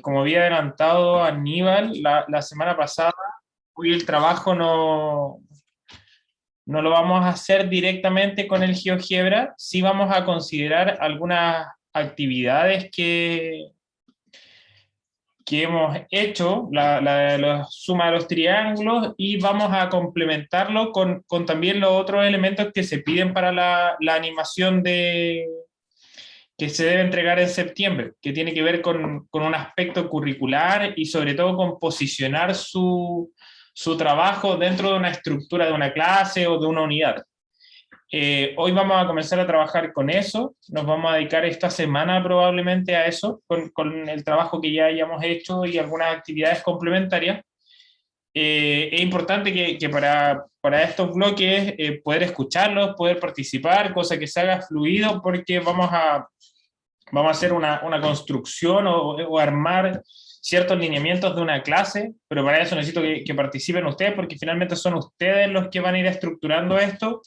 Como había adelantado Aníbal la semana pasada, hoy el trabajo no lo vamos a hacer directamente con el GeoGebra, sí vamos a considerar algunas actividades que hemos hecho, la suma de los triángulos, y vamos a complementarlo con también los otros elementos que se piden para la animación que se debe entregar en septiembre, que tiene que ver con un aspecto curricular y sobre todo con posicionar su trabajo dentro de una estructura de una clase o de una unidad. Hoy vamos a comenzar a trabajar con eso, nos vamos a dedicar esta semana probablemente a eso, con el trabajo que ya hayamos hecho y algunas actividades complementarias. Es importante que para estos bloques poder escucharlos, poder participar, cosa que se haga fluido, porque vamos a hacer una construcción o armar ciertos lineamientos de una clase, pero para eso necesito que participen ustedes, porque finalmente son ustedes los que van a ir estructurando esto,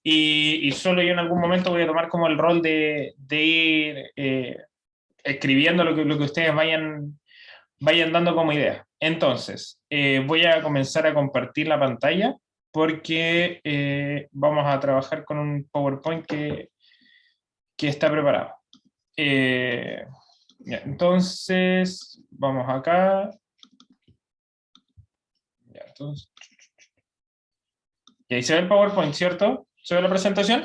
y solo yo en algún momento voy a tomar como el rol de ir escribiendo lo que ustedes vayan dando como idea. Entonces, voy a comenzar a compartir la pantalla porque vamos a trabajar con un PowerPoint que está preparado. Ya, entonces, vamos acá. Ya, entonces, y ahí se ve el PowerPoint, ¿cierto? ¿Se ve la presentación?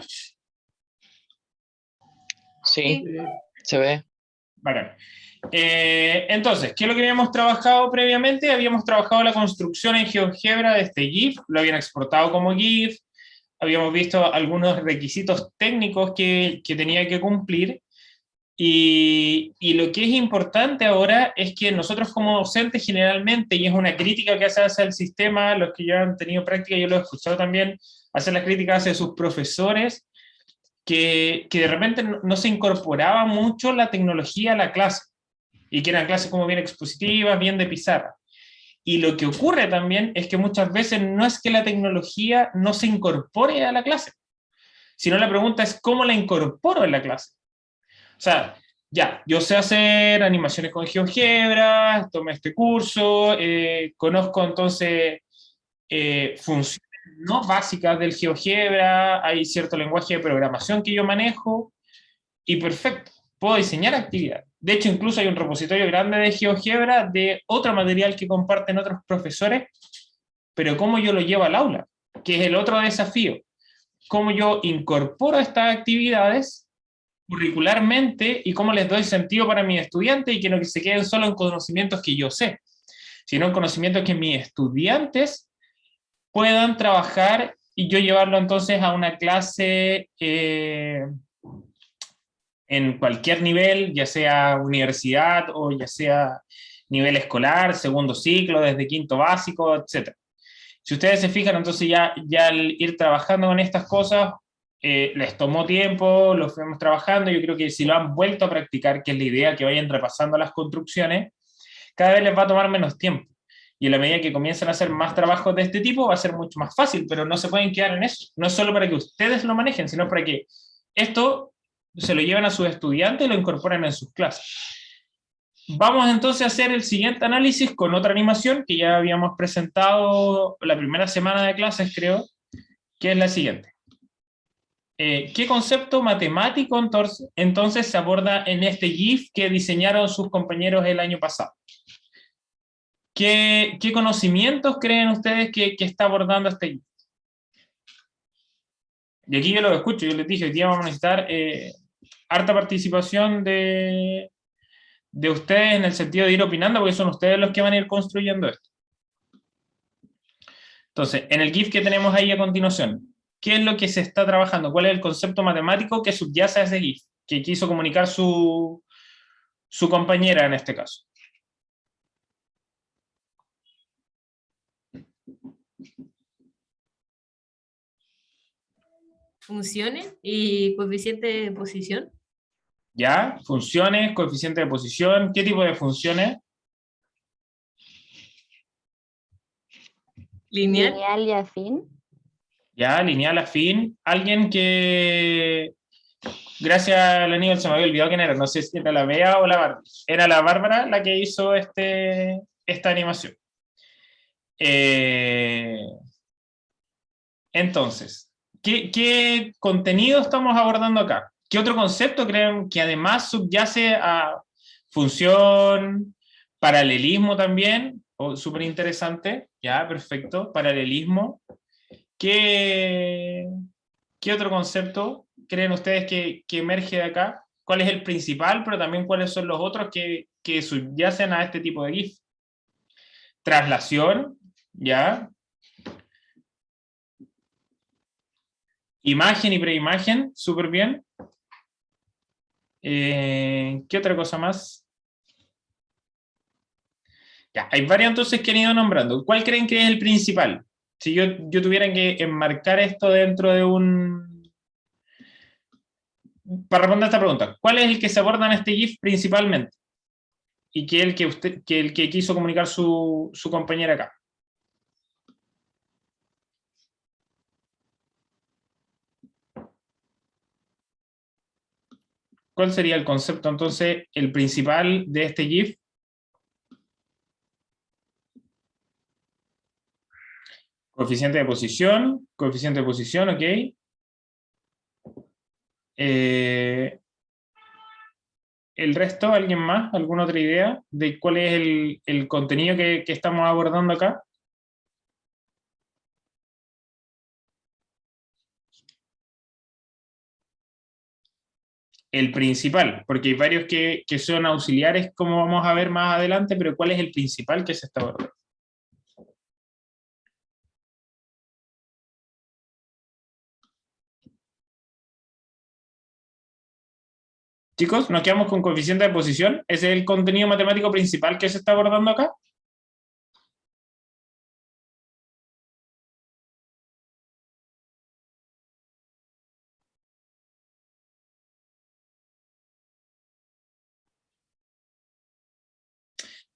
Sí, Sí. se ve. Vale. Entonces, ¿qué es lo que habíamos trabajado previamente? Habíamos trabajado la construcción en GeoGebra de este GIF, lo habían exportado como GIF, habíamos visto algunos requisitos técnicos que tenía que cumplir, y lo que es importante ahora es que nosotros como docentes generalmente, y es una crítica que se hace al sistema, los que ya han tenido práctica, yo lo he escuchado también, hacer las críticas hacia sus profesores, que de repente no se incorporaba mucho la tecnología a la clase, y que eran clases como bien expositivas, bien de pizarra. Y lo que ocurre también es que muchas veces no es que la tecnología no se incorpore a la clase, sino la pregunta es cómo la incorporo en la clase. O sea, ya, yo sé hacer animaciones con GeoGebra, tomé este curso, conozco entonces funciones no básicas del GeoGebra, hay cierto lenguaje de programación que yo manejo, y perfecto, puedo diseñar actividades. De hecho, incluso hay un repositorio grande de GeoGebra de otro material que comparten otros profesores, pero cómo yo lo llevo al aula, que es el otro desafío. Cómo yo incorporo estas actividades curricularmente y cómo les doy sentido para mis estudiantes y que no se queden solo en conocimientos que yo sé, sino en conocimientos que mis estudiantes puedan trabajar y yo llevarlo entonces a una clase en cualquier nivel, ya sea universidad o ya sea nivel escolar, segundo ciclo, desde quinto básico, etc. Si ustedes se fijan, entonces ya al ir trabajando con estas cosas, les tomó tiempo, lo fuimos trabajando, yo creo que si lo han vuelto a practicar, que es la idea, que vayan repasando las construcciones, cada vez les va a tomar menos tiempo. Y a la medida que comiencen a hacer más trabajos de este tipo, va a ser mucho más fácil, pero no se pueden quedar en eso. No es solo para que ustedes lo manejen, sino para que esto se lo lleven a sus estudiantes y lo incorporen en sus clases. Vamos entonces a hacer el siguiente análisis con otra animación que ya habíamos presentado la primera semana de clases, creo, que es la siguiente. ¿Qué concepto matemático entonces se aborda en este GIF que diseñaron sus compañeros el año pasado? ¿Qué conocimientos creen ustedes que está abordando este GIF? Y aquí yo lo escucho, yo les dije, hoy día vamos a necesitar harta participación de ustedes en el sentido de ir opinando, porque son ustedes los que van a ir construyendo esto. Entonces, en el GIF que tenemos ahí a continuación, ¿qué es lo que se está trabajando? ¿Cuál es el concepto matemático que subyace a ese GIF? Que quiso comunicar su compañera en este caso. Funciones y coeficiente de posición. ¿Ya? Funciones, coeficiente de posición, ¿qué tipo de funciones? Lineal. Lineal y afín. ¿Ya? Lineal, afín. ¿Alguien que Gracias, Aníbal, se me había olvidado quién era. No sé si era la Bea o la Bárbara. Era la Bárbara la que hizo esta animación. Entonces, ¿qué contenido estamos abordando acá? ¿Qué otro concepto creen que además subyace a función, paralelismo también? Oh, súper interesante, ya, perfecto, paralelismo. ¿Qué, ¿Qué otro concepto creen ustedes que emerge de acá? ¿Cuál es el principal, pero también cuáles son los otros que subyacen a este tipo de GIF? Traslación, ¿ya? Imagen y preimagen, súper bien. ¿Qué otra cosa más? Ya, hay varios entonces que han ido nombrando. ¿Cuál creen que es el principal? Si yo tuviera que enmarcar esto dentro de un... Para responder a esta pregunta, ¿cuál es el que se aborda en este GIF principalmente? Y que el que quiso comunicar su compañera acá. ¿Cuál sería el concepto entonces, el principal de este GIF? Coeficiente de posición, ok. ¿El resto, alguien más? ¿Alguna otra idea de cuál es el contenido que estamos abordando acá? El principal, porque hay varios que son auxiliares, como vamos a ver más adelante, pero ¿cuál es el principal que se está abordando? Chicos, nos quedamos con coeficiente de posición. ¿Ese es el contenido matemático principal que se está abordando acá?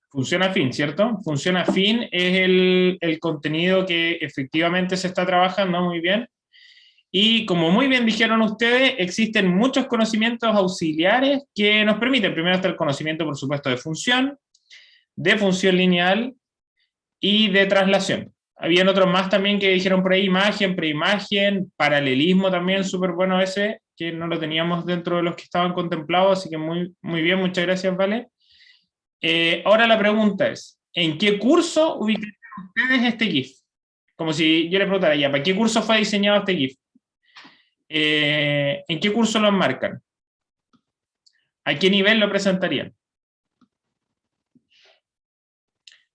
Función afín, ¿cierto? Función afín es el contenido que efectivamente se está trabajando muy bien. Y como muy bien dijeron ustedes, existen muchos conocimientos auxiliares que nos permiten, primero está el conocimiento, por supuesto, de función lineal y de traslación. Habían otros más también que dijeron por ahí, imagen, preimagen, paralelismo también, súper bueno ese, que no lo teníamos dentro de los que estaban contemplados, así que muy bien, muchas gracias, Vale. Ahora la pregunta es, ¿en qué curso ubicarían ustedes este GIF? Como si yo les preguntara ya, ¿para qué curso fue diseñado este GIF? ¿En qué curso lo enmarcan? ¿A qué nivel lo presentarían?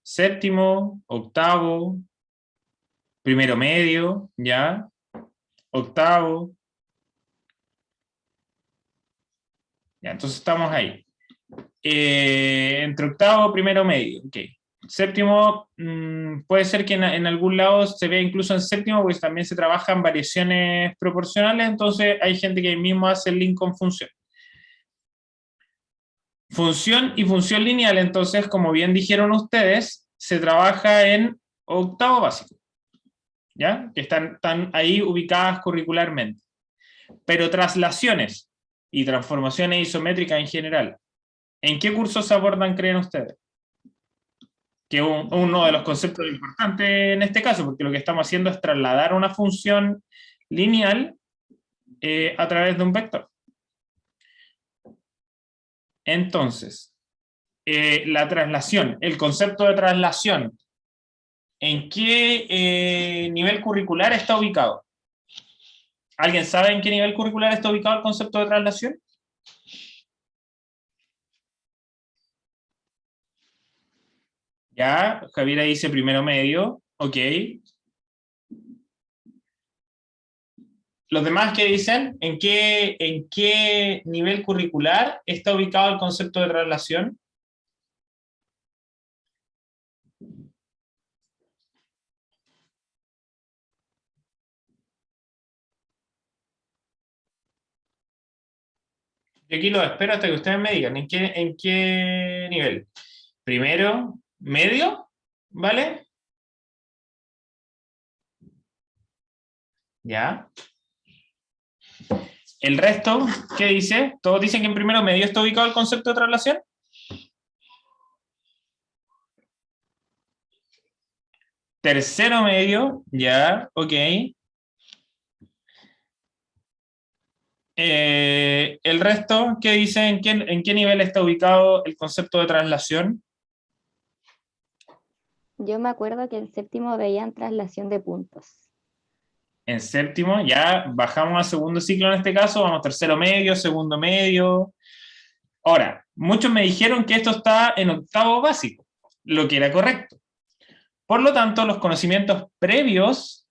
Séptimo, octavo, primero medio, ¿ya? Octavo. Ya, entonces estamos ahí. Entre octavo, primero medio, ok. Séptimo, puede ser que en algún lado se vea incluso en séptimo, pues también se trabajan variaciones proporcionales, entonces hay gente que mismo hace el link con función. Función y función lineal, entonces, como bien dijeron ustedes, se trabaja en octavo básico, ¿ya? Que están ahí ubicadas curricularmente. Pero traslaciones y transformaciones isométricas en general, ¿en qué cursos se abordan, creen ustedes? Que es uno de los conceptos importantes en este caso, porque lo que estamos haciendo es trasladar una función lineal a través de un vector. Entonces, la traslación, el concepto de traslación, ¿en qué nivel curricular está ubicado? ¿Alguien sabe en qué nivel curricular está ubicado el concepto de traslación? Ya, Javiera dice primero medio, ok. Los demás que dicen, en qué nivel curricular está ubicado el concepto de traslación? Yo aquí los espero hasta que ustedes me digan en qué nivel. Primero, medio, ¿vale? Ya. El resto, ¿qué dice? Todos dicen que en primero medio está ubicado el concepto de traslación. Tercero medio, ya, ok. El resto, ¿qué dice? ¿En qué nivel está ubicado el concepto de traslación? Yo me acuerdo que en séptimo veían traslación de puntos. En séptimo, ya bajamos a segundo ciclo en este caso, vamos tercero medio, segundo medio. Ahora, muchos me dijeron que esto está en octavo básico, lo que era correcto. Por lo tanto, los conocimientos previos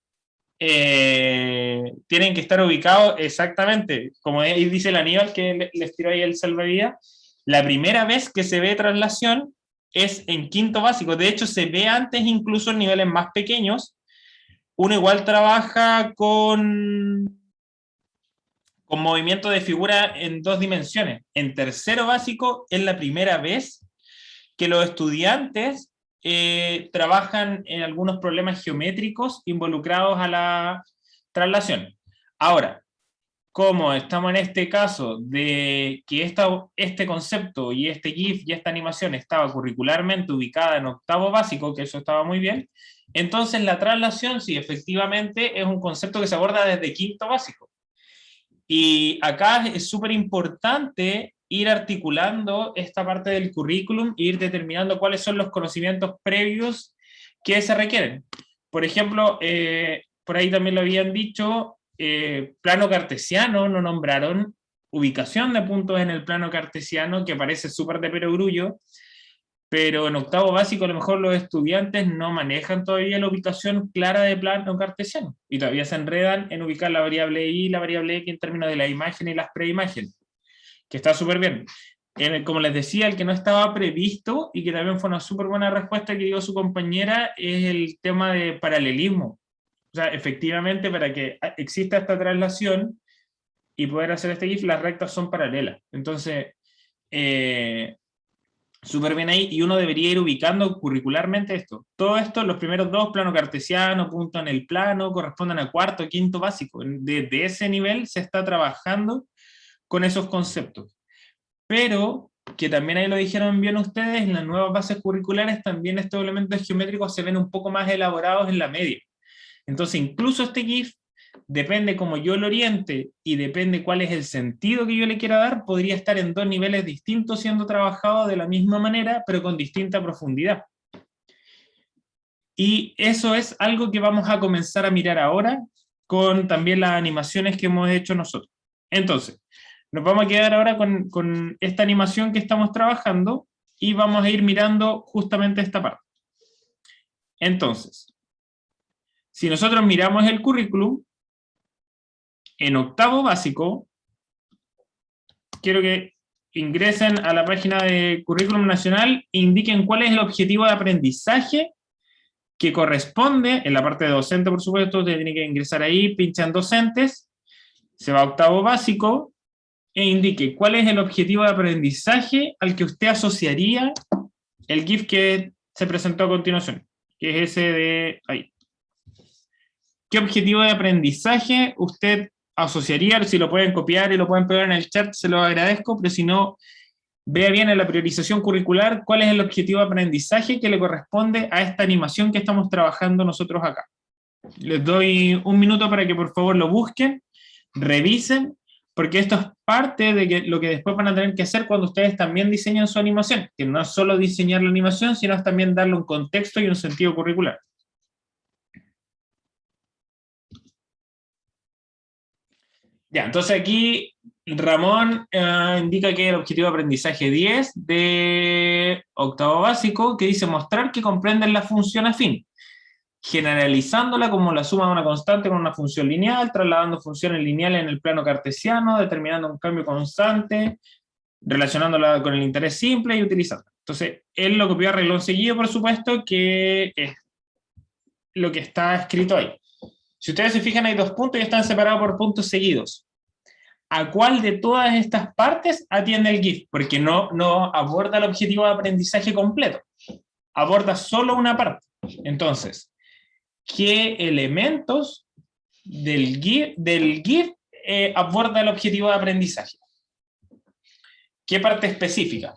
tienen que estar ubicados exactamente, como ahí dice el Aníbal que les tiró ahí el salvavidas, la primera vez que se ve traslación es en quinto básico, de hecho se ve antes incluso en niveles más pequeños, uno igual trabaja con movimiento de figura en 2 dimensiones. En tercero básico es la primera vez que los estudiantes trabajan en algunos problemas geométricos involucrados a la traslación. Ahora, como estamos en este caso de que este concepto y este GIF y esta animación estaba curricularmente ubicada en octavo básico, que eso estaba muy bien, entonces la traslación sí, efectivamente es un concepto que se aborda desde quinto básico. Y acá es súper importante ir articulando esta parte del currículum e ir determinando cuáles son los conocimientos previos que se requieren. Por ejemplo, por ahí también lo habían dicho, plano cartesiano, no nombraron ubicación de puntos en el plano cartesiano, que parece súper de perogrullo, pero en octavo básico a lo mejor los estudiantes no manejan todavía la ubicación clara de plano cartesiano, y todavía se enredan en ubicar la variable y la variable x en términos de la imagen y las preimágenes, que está súper bien. Como les decía, el que no estaba previsto, y que también fue una súper buena respuesta que dio su compañera, es el tema de paralelismo. O sea, efectivamente, para que exista esta traslación y poder hacer este GIF, las rectas son paralelas. Entonces, súper bien ahí, y uno debería ir ubicando curricularmente esto. Todo esto, los primeros dos, plano cartesiano, punto en el plano, corresponden a cuarto, quinto básico. Desde ese nivel se está trabajando con esos conceptos. Pero, que también ahí lo dijeron bien ustedes, en las nuevas bases curriculares también estos elementos geométricos se ven un poco más elaborados en la media. Entonces, incluso este GIF, depende cómo yo lo oriente y depende cuál es el sentido que yo le quiera dar, podría estar en 2 niveles distintos siendo trabajado de la misma manera, pero con distinta profundidad. Y eso es algo que vamos a comenzar a mirar ahora con también las animaciones que hemos hecho nosotros. Entonces, nos vamos a quedar ahora con esta animación que estamos trabajando y vamos a ir mirando justamente esta parte. Entonces, si nosotros miramos el currículum, en octavo básico, quiero que ingresen a la página de Currículum Nacional e indiquen cuál es el objetivo de aprendizaje que corresponde, en la parte de docente, por supuesto, usted tiene que ingresar ahí, pinchan docentes, se va a octavo básico, e indique cuál es el objetivo de aprendizaje al que usted asociaría el GIF que se presentó a continuación, que es ese de ahí. ¿Qué objetivo de aprendizaje usted asociaría? Si lo pueden copiar y lo pueden pegar en el chat, se lo agradezco, pero si no, vea bien en la priorización curricular cuál es el objetivo de aprendizaje que le corresponde a esta animación que estamos trabajando nosotros acá. Les doy un minuto para que por favor lo busquen, revisen, porque esto es parte de lo que después van a tener que hacer cuando ustedes también diseñan su animación, que no es solo diseñar la animación, sino es también darle un contexto y un sentido curricular. Ya, entonces aquí Ramón indica que el objetivo de aprendizaje 10 de octavo básico, que dice mostrar que comprenden la función afín, generalizándola como la suma de una constante con una función lineal, trasladando funciones lineales en el plano cartesiano, determinando un cambio constante, relacionándola con el interés simple y utilizándola. Entonces, él lo copió a renglón seguido, por supuesto, que es lo que está escrito ahí. Si ustedes se fijan, hay 2 puntos y están separados por puntos seguidos. ¿A cuál de todas estas partes atiende el GIF? Porque no aborda el objetivo de aprendizaje completo. Aborda solo una parte. Entonces, ¿qué elementos del GIF aborda el objetivo de aprendizaje? ¿Qué parte específica?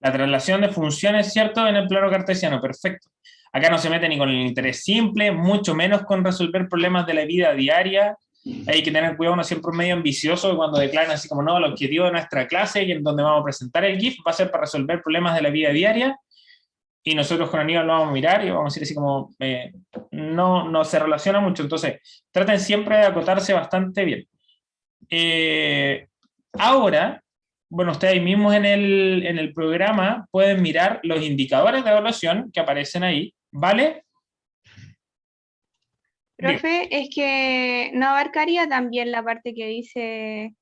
La traslación de funciones, ¿cierto? En el plano cartesiano, perfecto. Acá no se mete ni con el interés simple, mucho menos con resolver problemas de la vida diaria. Hay que tener cuidado, uno siempre medio ambicioso cuando declaran así como, no, el objetivo de nuestra clase y en donde vamos a presentar el GIF va a ser para resolver problemas de la vida diaria, y nosotros con Aníbal lo vamos a mirar y vamos a decir así como, no se relaciona mucho, entonces traten siempre de acotarse bastante bien. Ahora, bueno, ustedes mismos en el programa pueden mirar los indicadores de evaluación que aparecen ahí, ¿vale? Profe, es que no abarcaría también la parte que dice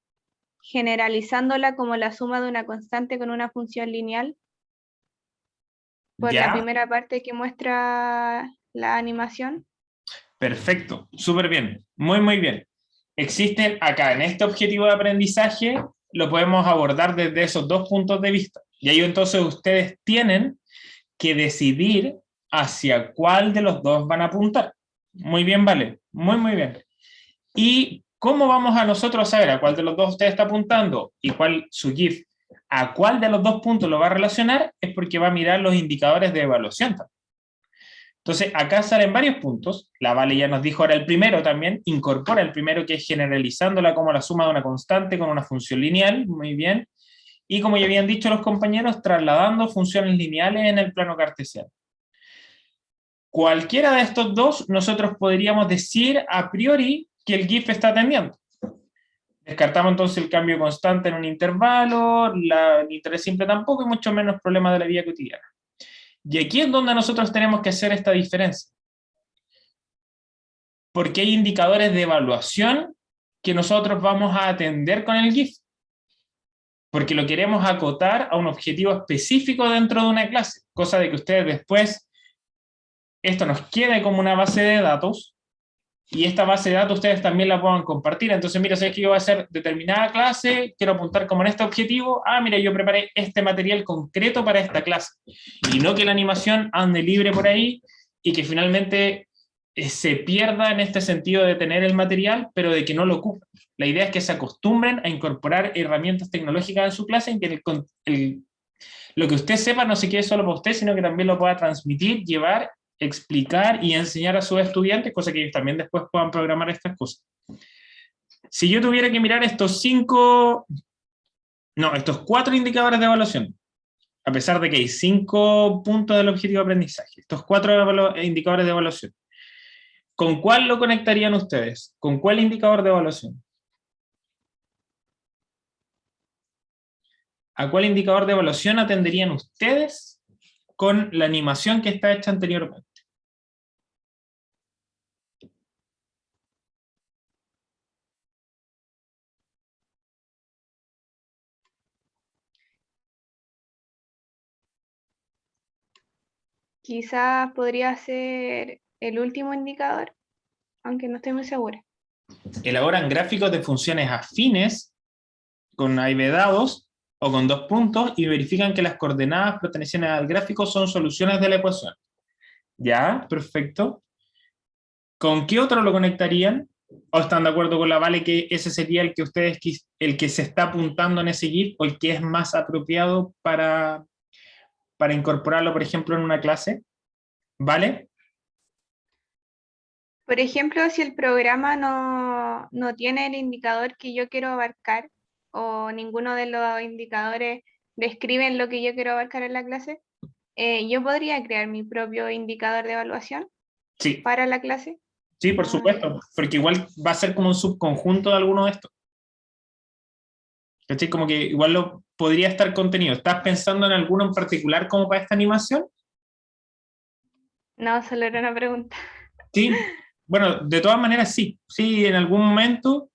generalizándola como la suma de una constante con una función lineal, por la ¿Ya? primera parte que muestra la animación. Perfecto, súper bien, muy, muy bien. Existen acá, en este objetivo de aprendizaje, lo podemos abordar desde esos dos puntos de vista. Y ahí entonces ustedes tienen que decidir hacia cuál de los dos van a apuntar. Muy bien, vale, muy, muy bien. ¿Y cómo vamos a nosotros saber a cuál de los dos usted está apuntando y cuál su GIF, a cuál de los dos puntos lo va a relacionar? Es porque va a mirar los indicadores de evaluación también. Entonces, acá salen varios puntos. La Vale ya nos dijo ahora el primero también. Incorpora el primero, que es generalizándola como la suma de una constante con una función lineal. Muy bien. Y como ya habían dicho los compañeros, trasladando funciones lineales en el plano cartesiano. Cualquiera de estos dos, nosotros podríamos decir a priori que el GIF está atendiendo. Descartamos entonces el cambio constante en un intervalo, el interés simple tampoco, y mucho menos problemas de la vida cotidiana. Y aquí es donde nosotros tenemos que hacer esta diferencia. Porque hay indicadores de evaluación que nosotros vamos a atender con el GIF. Porque lo queremos acotar a un objetivo específico dentro de una clase. Cosa de que ustedes después, esto nos quede como una base de datos, y esta base de datos ustedes también la puedan compartir. Entonces, mira, sabes que yo voy a hacer determinada clase, quiero apuntar como en este objetivo, mira, yo preparé este material concreto para esta clase. Y no que la animación ande libre por ahí y que finalmente se pierda en este sentido de tener el material, pero de que no lo ocupen. La idea es que se acostumbren a incorporar herramientas tecnológicas en su clase, en que lo que usted sepa no se quede solo para usted, sino que también lo pueda transmitir, llevar, explicar y enseñar a sus estudiantes, cosa que ellos también después puedan programar estas cosas. Si yo tuviera que mirar estos cuatro indicadores de evaluación, a pesar de que hay 5 puntos del objetivo de aprendizaje, estos 4 indicadores de evaluación, ¿con cuál lo conectarían ustedes? ¿Con cuál indicador de evaluación? ¿A cuál indicador de evaluación atenderían ustedes con la animación que está hecha anteriormente? Quizás podría ser el último indicador, aunque no estoy muy segura. Elaboran gráficos de funciones afines con A y B dados o con 2 puntos y verifican que las coordenadas pertenecientes al gráfico son soluciones de la ecuación. ¿Ya? Perfecto. ¿Con qué otro lo conectarían? ¿O están de acuerdo con la Vale que ese sería el que el que se está apuntando en ese GIF, o el que es más apropiado para incorporarlo, por ejemplo, en una clase? ¿Vale? Por ejemplo, si el programa no tiene el indicador que yo quiero abarcar, o ninguno de los indicadores describen lo que yo quiero abarcar en la clase, yo podría crear mi propio indicador de evaluación Sí. para la clase. Sí, por supuesto, porque igual va a ser como un subconjunto de alguno de estos. ¿Cachai? Como que igual lo podría estar contenido. ¿Estás pensando en alguno en particular como para esta animación? No, solo era una pregunta. Sí. Bueno, de todas maneras sí. Sí, en algún momento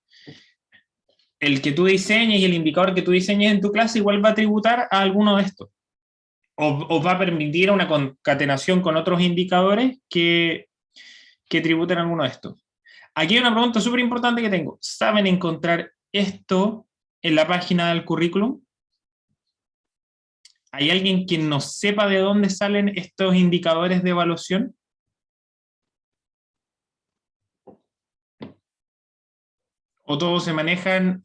el que tú diseñes y el indicador que tú diseñes en tu clase igual va a tributar a alguno de estos. O va a permitir una concatenación con otros indicadores que tributen a alguno de estos. Aquí hay una pregunta súper importante que tengo. ¿Saben encontrar esto en la página del currículum? ¿Hay alguien que no sepa de dónde salen estos indicadores de evaluación? ¿O todos se manejan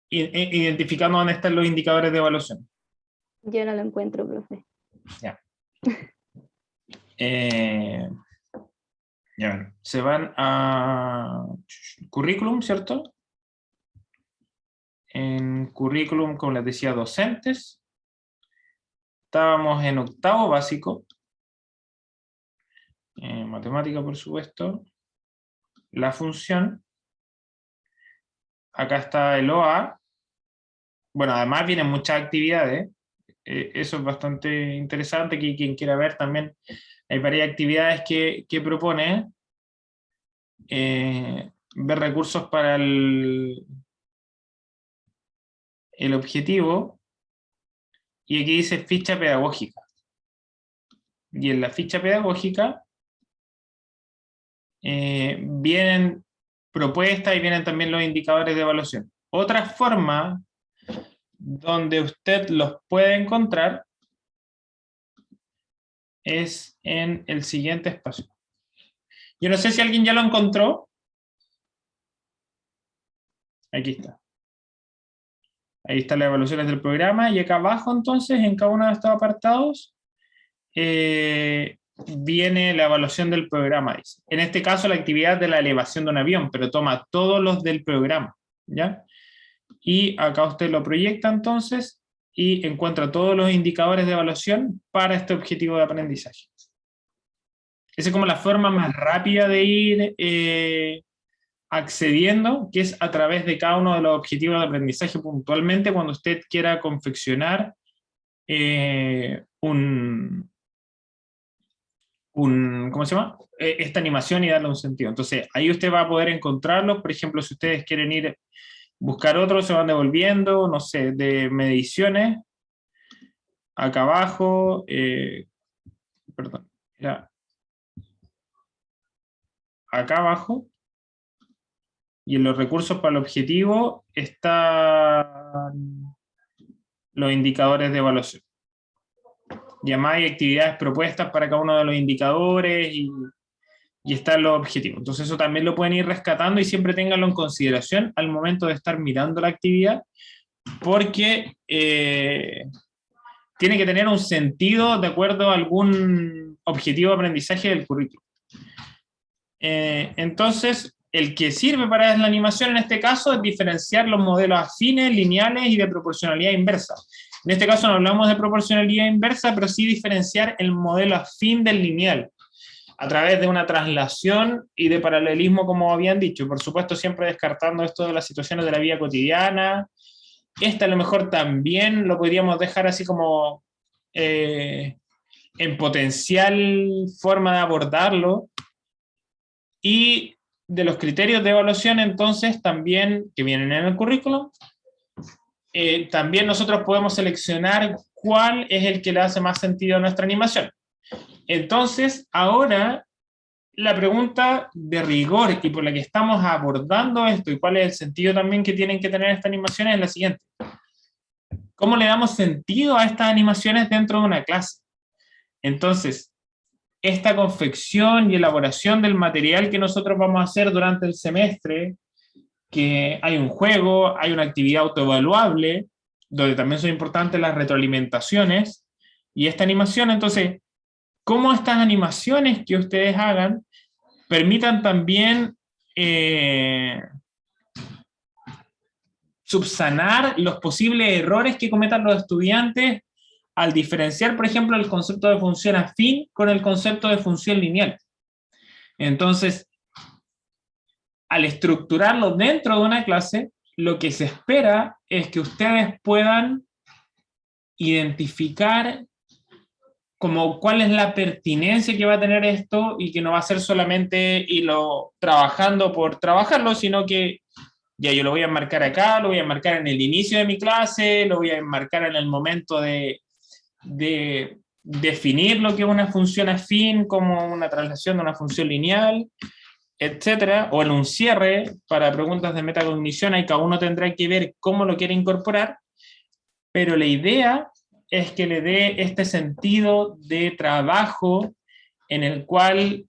identificando dónde están los indicadores de evaluación? Yo no lo encuentro, profe. Ya. Ya, se van a currículum, ¿cierto? En currículum, como les decía, docentes. Estábamos en octavo básico. Matemática, por supuesto. La función. Acá está el OA. Bueno, además vienen muchas actividades. Eso es bastante interesante, que quien quiera ver también, hay varias actividades que propone. Ver recursos para el objetivo, y aquí dice ficha pedagógica. Y en la ficha pedagógica vienen propuestas y vienen también los indicadores de evaluación. Otra forma donde usted los puede encontrar es en el siguiente espacio. Yo no sé si alguien ya lo encontró. Aquí está. Ahí están las evaluaciones del programa, y acá abajo entonces, en cada uno de estos apartados, viene la evaluación del programa. Dice. En este caso la actividad de la elevación de un avión, pero toma todos los del programa, ¿ya? Y acá usted lo proyecta entonces, y encuentra todos los indicadores de evaluación para este objetivo de aprendizaje. Esa es como la forma más rápida de ir accediendo, que es a través de cada uno de los objetivos de aprendizaje puntualmente, cuando usted quiera confeccionar ¿cómo se llama? Esta animación y darle un sentido. Entonces, ahí usted va a poder encontrarlos. Por ejemplo, si ustedes quieren ir buscar otros, se van devolviendo, no sé, de mediciones. Acá abajo, perdón, era acá abajo. Y en los recursos para el objetivo están los indicadores de evaluación. Y además hay actividades propuestas para cada uno de los indicadores y están los objetivos. Entonces eso también lo pueden ir rescatando, y siempre ténganlo en consideración al momento de estar mirando la actividad, porque tiene que tener un sentido de acuerdo a algún objetivo de aprendizaje del currículo. Entonces, el que sirve para la animación en este caso es diferenciar los modelos afines, lineales y de proporcionalidad inversa. En este caso no hablamos de proporcionalidad inversa, pero sí diferenciar el modelo afín del lineal a través de una traslación y de paralelismo, como habían dicho. Por supuesto, siempre descartando esto de las situaciones de la vida cotidiana. Esta a lo mejor también lo podríamos dejar así como en potencial forma de abordarlo. Y de los criterios de evaluación, entonces, también, que vienen en el currículum, también nosotros podemos seleccionar cuál es el que le hace más sentido a nuestra animación. Entonces, ahora, la pregunta de rigor y por la que estamos abordando esto, y cuál es el sentido también que tienen que tener estas animaciones, es la siguiente. ¿Cómo le damos sentido a estas animaciones dentro de una clase? Entonces, esta confección y elaboración del material que nosotros vamos a hacer durante el semestre, que hay un juego, hay una actividad autoevaluable, donde también son importantes las retroalimentaciones, y esta animación, entonces, cómo estas animaciones que ustedes hagan permitan también subsanar los posibles errores que cometan los estudiantes al diferenciar, por ejemplo, el concepto de función afín con el concepto de función lineal. Entonces, al estructurarlo dentro de una clase, lo que se espera es que ustedes puedan identificar como cuál es la pertinencia que va a tener esto, y que no va a ser solamente irlo trabajando por trabajarlo, sino que ya yo lo voy a enmarcar acá, lo voy a enmarcar en el inicio de mi clase, lo voy a enmarcar en el momento de definir lo que es una función afín como una traslación de una función lineal, etcétera, o en un cierre para preguntas de metacognición. Ahí cada uno tendrá que ver cómo lo quiere incorporar, pero la idea es que le dé este sentido de trabajo en el cual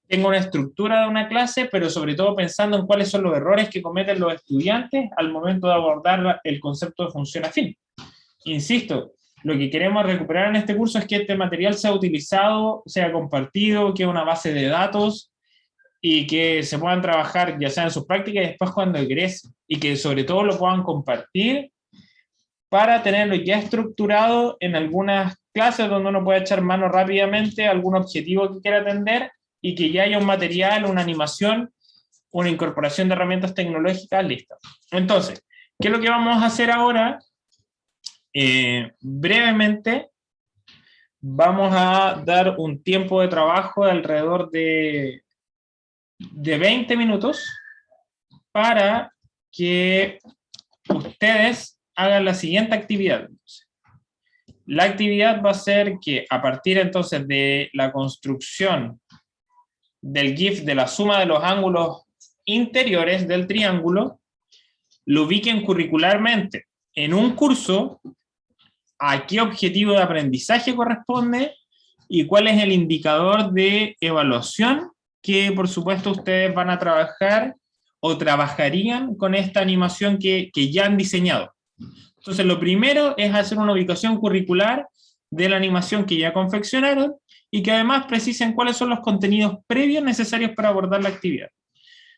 tengo una estructura de una clase, pero sobre todo pensando en cuáles son los errores que cometen los estudiantes al momento de abordar el concepto de función afín. Insisto, lo que queremos recuperar en este curso es que este material sea utilizado, sea compartido, que es una base de datos y que se puedan trabajar ya sea en sus prácticas y después cuando egresen, y que sobre todo lo puedan compartir para tenerlo ya estructurado en algunas clases donde uno puede echar mano rápidamente a algún objetivo que quiera atender y que ya haya un material, una animación, una incorporación de herramientas tecnológicas lista. Entonces, ¿qué es lo que vamos a hacer ahora? Brevemente, vamos a dar un tiempo de trabajo de alrededor de 20 minutos para que ustedes hagan la siguiente actividad. La actividad va a ser que a partir entonces de la construcción del GIF de la suma de los ángulos interiores del triángulo, lo ubiquen curricularmente en un curso, a qué objetivo de aprendizaje corresponde y cuál es el indicador de evaluación que por supuesto ustedes van a trabajar o trabajarían con esta animación que ya han diseñado. Entonces lo primero es hacer una ubicación curricular de la animación que ya confeccionaron y que además precisen cuáles son los contenidos previos necesarios para abordar la actividad.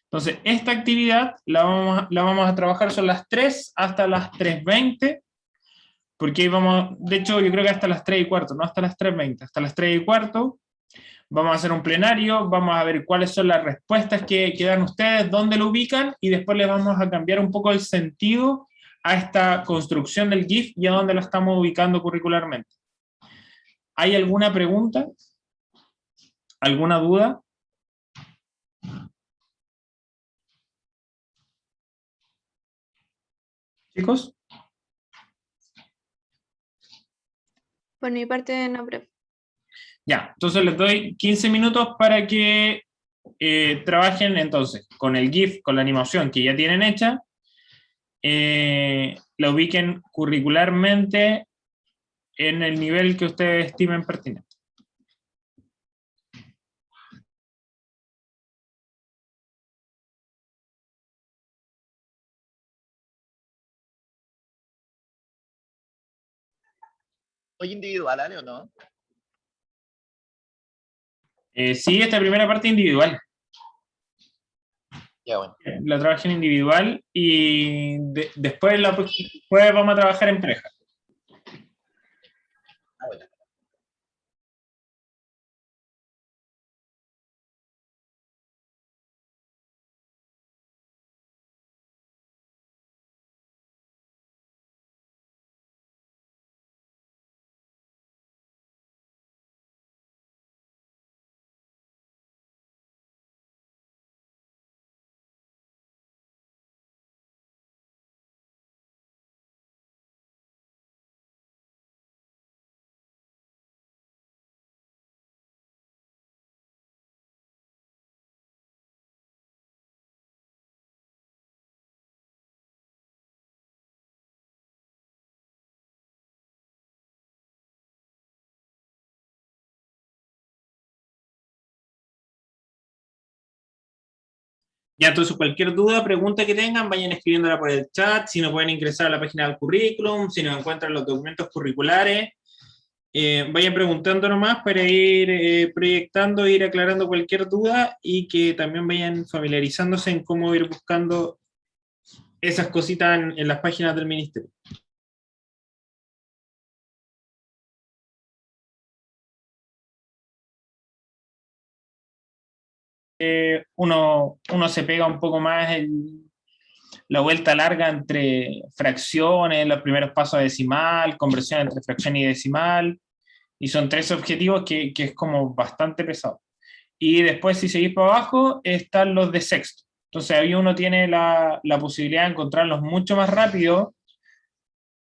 Entonces, esta actividad la vamos a trabajar, son las 3 hasta las 3:20, porque vamos, de hecho yo creo que hasta las 3:15, no hasta las 3:20, hasta las 3:15, vamos a hacer un plenario, vamos a ver cuáles son las respuestas que dan ustedes, dónde lo ubican, y después les vamos a cambiar un poco el sentido a esta construcción del GIF y a dónde lo estamos ubicando curricularmente. ¿Hay alguna pregunta? ¿Alguna duda? ¿Chicos? Por mi parte, no, profe. Ya, entonces les doy 15 minutos para que trabajen entonces con el GIF, con la animación que ya tienen hecha, la ubiquen curricularmente en el nivel que ustedes estimen pertinente. ¿Hoy individual, Ale, o no? Sí, esta primera parte individual. Ya, bueno. La trabajen individual y después vamos a trabajar en pareja. Ah, bueno. Ya, entonces cualquier duda, pregunta que tengan, vayan escribiéndola por el chat, si no pueden ingresar a la página del currículum, si no encuentran los documentos curriculares, vayan preguntando nomás para ir proyectando, ir aclarando cualquier duda y que también vayan familiarizándose en cómo ir buscando esas cositas en las páginas del ministerio. Uno se pega un poco más la vuelta larga entre fracciones, los primeros pasos a decimal, conversión entre fracción y decimal, y son 3 objetivos que es como bastante pesado. Y después, si seguís para abajo, están los de sexto. Entonces ahí uno tiene la posibilidad de encontrarlos mucho más rápido,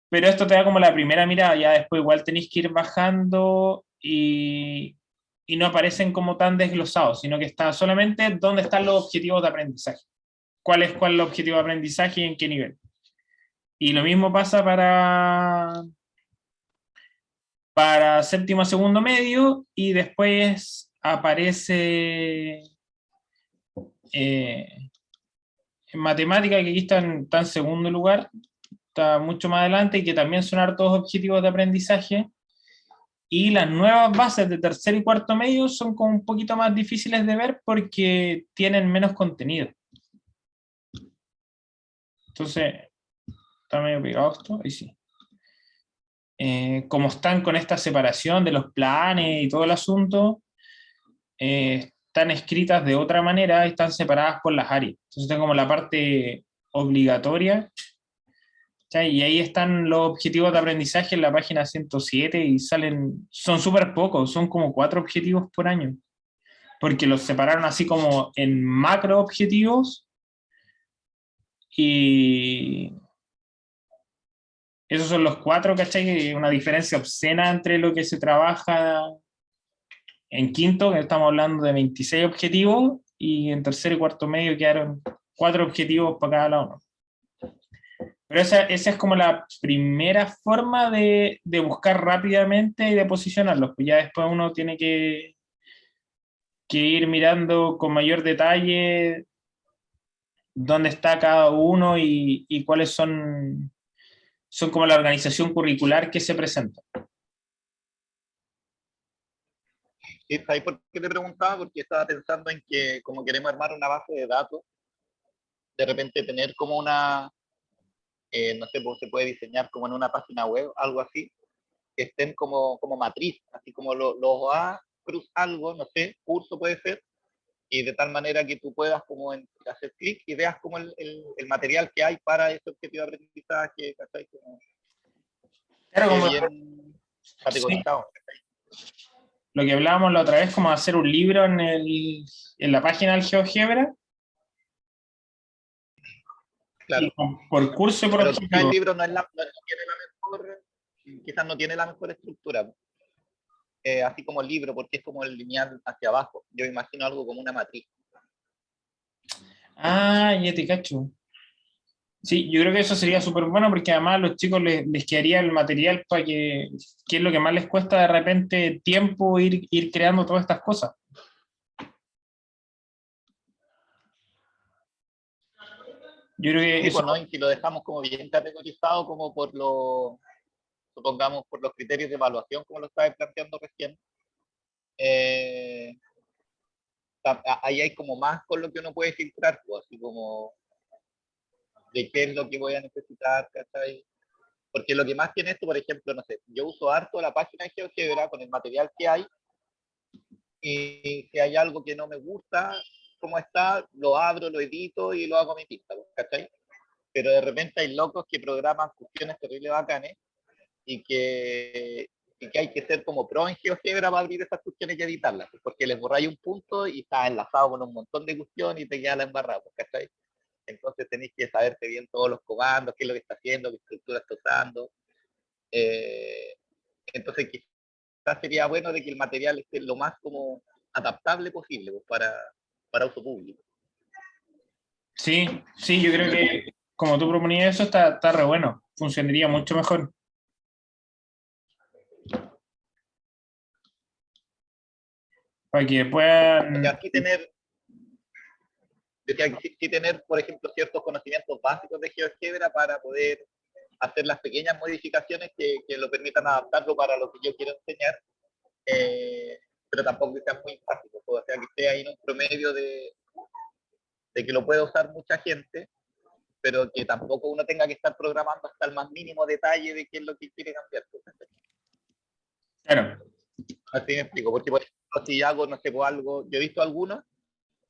pero esto te da como la primera mirada, ya después igual tenéis que ir bajando y no aparecen como tan desglosados, sino que está solamente dónde están los objetivos de aprendizaje. ¿Cuál es el objetivo de aprendizaje y en qué nivel? Y lo mismo pasa para para séptimo a segundo medio, y después aparece en matemática, que aquí está en segundo lugar, está mucho más adelante, y que también son hartos objetivos de aprendizaje. Y las nuevas bases de tercer y cuarto medio son como un poquito más difíciles de ver porque tienen menos contenido. Entonces, está medio pegado esto, ahí sí. Como están con esta separación de los planes y todo el asunto, están escritas de otra manera y están separadas por las áreas. Entonces está como la parte obligatoria, ¿cachai? Y ahí están los objetivos de aprendizaje en la página 107 y son súper pocos, son como 4 objetivos por año, porque los separaron así como en macro objetivos, y esos son los 4, ¿cachai? Una diferencia obscena entre lo que se trabaja en quinto, que estamos hablando de 26 objetivos, y en tercero y cuarto medio quedaron 4 objetivos para cada uno. Pero esa es como la primera forma de buscar rápidamente y de posicionarlos, pues ya después uno tiene que ir mirando con mayor detalle dónde está cada uno y cuáles son como la organización curricular que se presenta. ¿Y sabes por qué te preguntaba? Porque estaba pensando en que como queremos armar una base de datos, de repente tener como una, no sé, pues se puede diseñar como en una página web, algo así, que estén como matriz, así como los A cruz algo, no sé, curso puede ser, y de tal manera que tú puedas como hacer clic y veas como el material que hay para ese objetivo de aprendizaje, ¿cachai? Como Claro, como bien categorizado. lo que hablábamos la otra vez, como hacer un libro en la página del GeoGebra, Claro. y por curso y por Pero quizás objetivo. el libro no tiene la mejor, quizás no tiene la mejor estructura, así como el libro, porque es como el lineal hacia abajo. Yo imagino algo como una matriz. Ah, ya te cacho. Sí, yo creo que eso sería súper bueno, porque además a los chicos les quedaría el material para que es lo que más les cuesta de repente tiempo ir creando todas estas cosas. Yo creo que Sí, eso, pues, ¿no? Y si lo dejamos como bien categorizado, como supongamos, por los criterios de evaluación, como lo estabas planteando recién, ahí hay como más con lo que uno puede filtrar, pues, así como de qué es lo que voy a necesitar, ¿cachai? Porque lo que más tiene esto, por ejemplo, no sé, yo uso harto la página de GeoGebra con el material que hay, y si hay algo que no me gusta, como está, lo abro, lo edito y lo hago a mi pista, ¿cachai? Pero de repente hay locos que programan cuestiones terribles bacanes y que hay que ser como pro en GeoGebra para abrir esas cuestiones y editarlas, porque les borráis un punto y está enlazado con un montón de cuestiones y te queda la embarrada, ¿cachai? Entonces tenéis que saberte bien todos los comandos, qué es lo que está haciendo, qué estructura está usando. Eh, entonces quizás sería bueno de que el material esté lo más como adaptable posible, pues, para uso público. sí, yo creo que como tú proponías eso, está re bueno, funcionaría mucho mejor. Para que puedan... Porque aquí tener, por ejemplo, ciertos conocimientos básicos de GeoGebra para poder hacer las pequeñas modificaciones que lo permitan adaptarlo para lo que yo quiero enseñar, pero tampoco que sean muy básicos, o sea, que esté ahí en un promedio de que lo pueda usar mucha gente, pero que tampoco uno tenga que estar programando hasta el más mínimo detalle de qué es lo que quiere cambiar. Claro, Así me explico, porque por ejemplo, si hago, no sé, algo, yo he visto algunos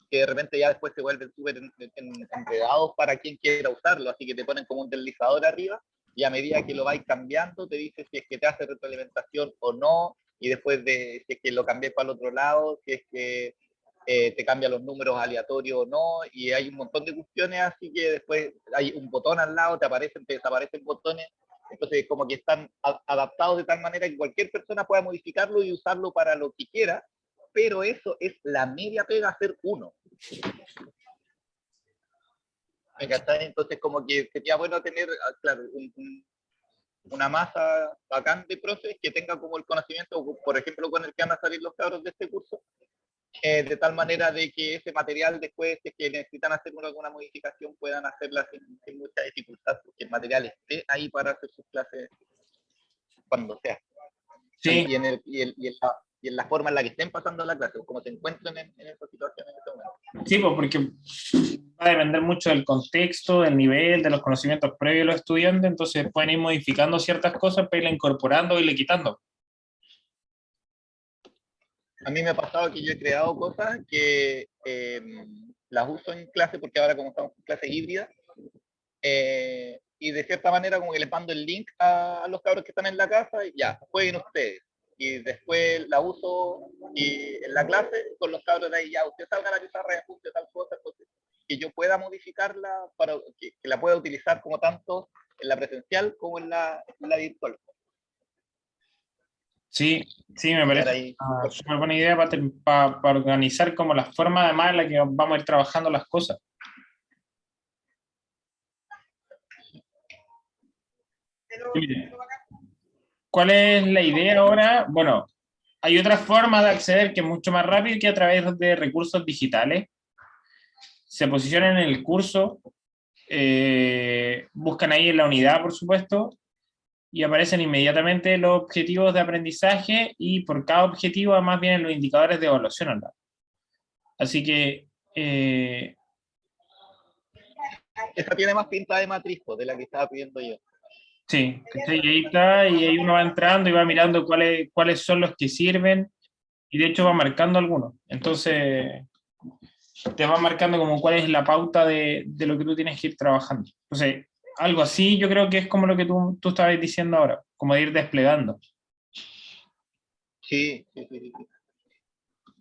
que de repente ya después se vuelven súper enredados para quien quiera usarlo, así que te ponen como un deslizador arriba y a medida que lo vais cambiando te dice si es que te hace retroalimentación o no, y después de si es que lo cambié para el otro lado, si es que te cambia los números aleatorios o no, y hay un montón de cuestiones, así que después hay un botón al lado, te desaparecen botones, entonces como que están adaptados de tal manera que cualquier persona pueda modificarlo y usarlo para lo que quiera, pero eso es la media pega hacer uno. ¿Me encanta? Entonces como que sería bueno tener, claro, una masa bacán de profes que tenga como el conocimiento, por ejemplo, con el que van a salir los cabros de este curso, de tal manera de que ese material después, si es que necesitan hacer alguna modificación, puedan hacerla sin mucha dificultad, porque el material esté ahí para hacer sus clases cuando sea. Sí, Y en la forma en la que estén pasando la clase, o como se encuentren en esa situación en ese momento. sí, pues porque va a depender mucho del contexto, del nivel, de los conocimientos previos de los estudiantes, entonces pueden ir modificando ciertas cosas para irla incorporando y le quitando. A mí me ha pasado que yo he creado cosas que las uso en clase, porque ahora como estamos en clase híbrida, y de cierta manera como que les mando el link a los cabros que están en la casa y ya, jueguen ustedes. Y después la uso en la clase con los cabros de ahí, ya, usted salga a la pizarra y apunte tal cosa, entonces, que yo pueda modificarla, para que la pueda utilizar como tanto en la presencial como en la virtual. Sí, sí, me Quedar parece ahí. una súper buena idea para organizar como la forma además en la que vamos a ir trabajando las cosas. Y mire, ¿cuál es la idea ahora? Bueno, hay otra forma de acceder que es mucho más rápido que a través de recursos digitales. Se posicionan en el curso, buscan ahí en la unidad, por supuesto, y aparecen inmediatamente los objetivos de aprendizaje y por cada objetivo además vienen los indicadores de evaluación al lado. Así que Esta tiene más pinta de matriz, pues, de la que estaba pidiendo yo. sí, ¿cachai? Y ahí está, y ahí uno va entrando y va mirando cuáles son los que sirven, y de hecho va marcando algunos. Entonces, te va marcando como cuál es la pauta de lo que tú tienes que ir trabajando. Entonces, algo así yo creo que es como lo que tú estabas diciendo ahora, como de ir desplegando. Sí, sí, sí, sí.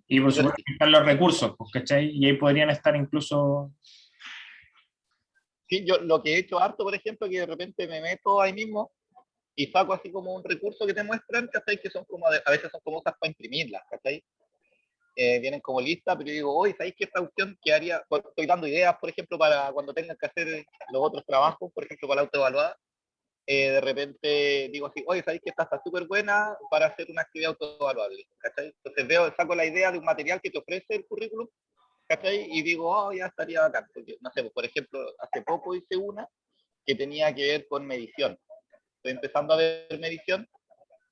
Y por supuesto están los recursos, pues, ¿cachai? Y ahí podrían estar incluso... Sí, yo lo que he hecho harto, por ejemplo, que de repente me meto ahí mismo y saco así como un recurso que te muestran, ¿cachai? Que son como, a veces son como cosas para imprimirlas, ¿cachai? Vienen como listas, pero yo digo, oye, ¿sabéis qué esta opción que haría? Pues, estoy dando ideas, por ejemplo, para cuando tengan que hacer los otros trabajos, por ejemplo, para la autoevaluada. De repente digo así, oye, ¿sabéis que esta está súper buena para hacer una actividad autoevaluable? ¿Cachai? Entonces saco la idea de un material que te ofrece el currículum, ¿cachai? Y digo, oh, ya estaría bacán. Porque, no sé, por ejemplo, hace poco hice una que tenía que ver con medición. Estoy empezando a ver medición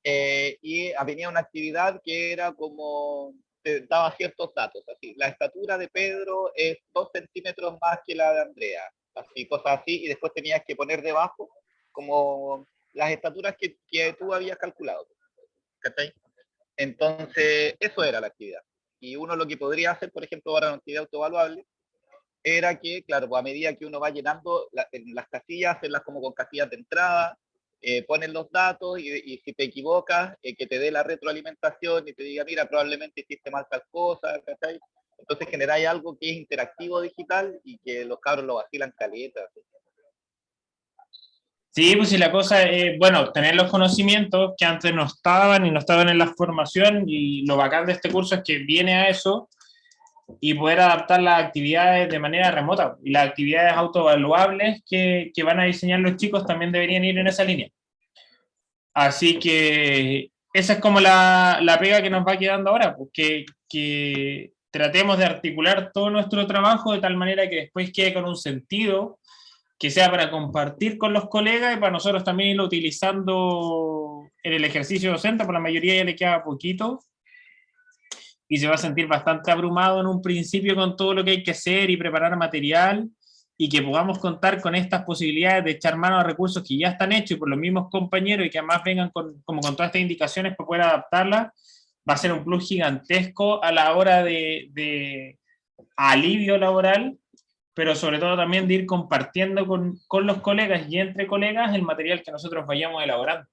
y venía una actividad que era como, te daba ciertos datos, así, la estatura de Pedro es 2 centímetros más que la de Andrea, así, cosas así, y después tenías que poner debajo como las estaturas que tú habías calculado, ¿cachai? Entonces, eso era la actividad. Y uno lo que podría hacer, por ejemplo, para una actividad autoevaluable, era que, claro, pues a medida que uno va llenando en las casillas, hacerlas como con casillas de entrada, ponen los datos y si te equivocas, que te dé la retroalimentación y te diga, mira, probablemente hiciste mal tal cosa, ¿cachai? Entonces generáis algo que es interactivo digital y que los cabros lo vacilan caleta. Sí, pues si la cosa es, bueno, tener los conocimientos que antes no estaban y no estaban en la formación, y lo bacán de este curso es que viene a eso y poder adaptar las actividades de manera remota. Y las actividades autoevaluables que van a diseñar los chicos también deberían ir en esa línea. Así que esa es como la pega que nos va quedando ahora, pues que tratemos de articular todo nuestro trabajo de tal manera que después quede con un sentido, que sea para compartir con los colegas y para nosotros también irlo utilizando en el ejercicio docente, por la mayoría ya le queda poquito, y se va a sentir bastante abrumado en un principio con todo lo que hay que hacer y preparar material, y que podamos contar con estas posibilidades de echar mano a recursos que ya están hechos y por los mismos compañeros, y que además vengan como con todas estas indicaciones para poder adaptarlas, va a ser un plus gigantesco a la hora de alivio laboral, pero sobre todo también de ir compartiendo con los colegas y entre colegas el material que nosotros vayamos elaborando.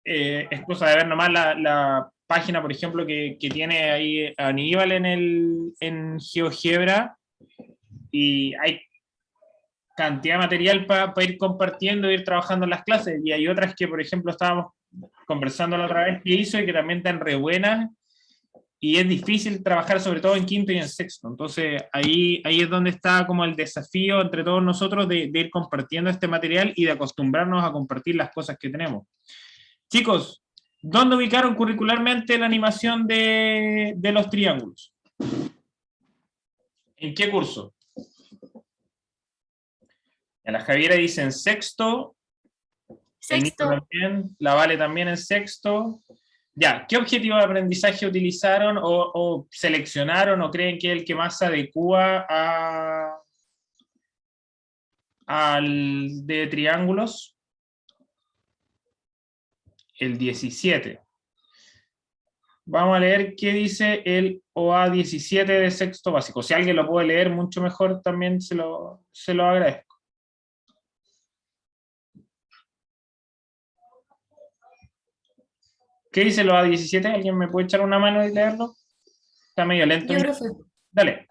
Es cosa de ver nomás la página, por ejemplo, que tiene ahí Aníbal en GeoGebra, y hay cantidad de material para ir compartiendo e ir trabajando en las clases, y hay otras que, por ejemplo, estábamos conversando la otra vez que hizo y que también están re buenas, y es difícil trabajar sobre todo en quinto y en sexto. Entonces ahí es donde está como el desafío entre todos nosotros de ir compartiendo este material y de acostumbrarnos a compartir las cosas que tenemos. Chicos, ¿dónde ubicaron curricularmente la animación de los triángulos? ¿En qué curso? La Javiera dice en sexto. El Nico Sexto. también, la Vale también en sexto. Ya, ¿qué objetivo de aprendizaje utilizaron o seleccionaron o creen que es el que más se adecua al de triángulos? El 17. Vamos a leer qué dice el OA 17 de sexto básico. Si alguien lo puede leer mucho mejor, también se lo agradezco. ¿Qué dice el OA 17? ¿Alguien me puede echar una mano y leerlo? Está medio lento. Yo, profe. Dale.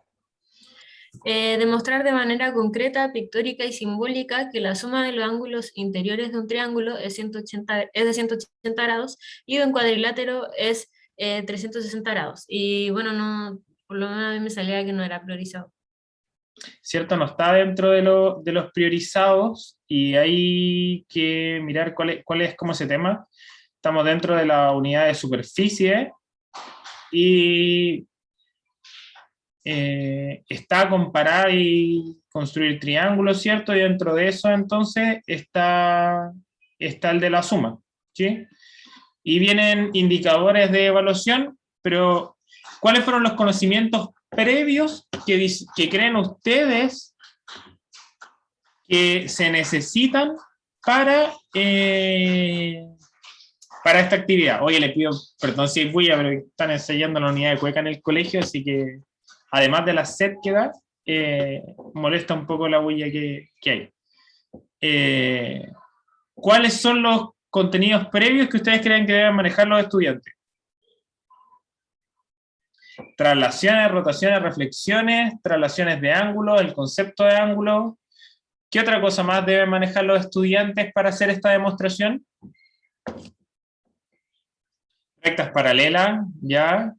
Demostrar de manera concreta, pictórica y simbólica que la suma de los ángulos interiores de un triángulo es de 180 grados y de un cuadrilátero es 360 grados. Y bueno, no, por lo menos a mí me salía que no era priorizado. ¿Cierto? No está dentro de los priorizados y hay que mirar cuál es como ese tema. Estamos dentro de la unidad de superficie y está comparar y construir triángulos, ¿cierto? Y dentro de eso entonces está el de la suma, ¿sí? Y vienen indicadores de evaluación, pero ¿cuáles fueron los conocimientos previos que creen ustedes que se necesitan para esta actividad? Oye, le pido perdón si es bulla, pero están ensayando la unidad de cueca en el colegio, así que además de la sed que da, molesta un poco la bulla que hay. ¿Cuáles son los contenidos previos que ustedes creen que deben manejar los estudiantes? Traslaciones, rotaciones, reflexiones, traslaciones de ángulo, el concepto de ángulo. ¿Qué otra cosa más deben manejar los estudiantes para hacer esta demostración? Rectas paralelas, ya.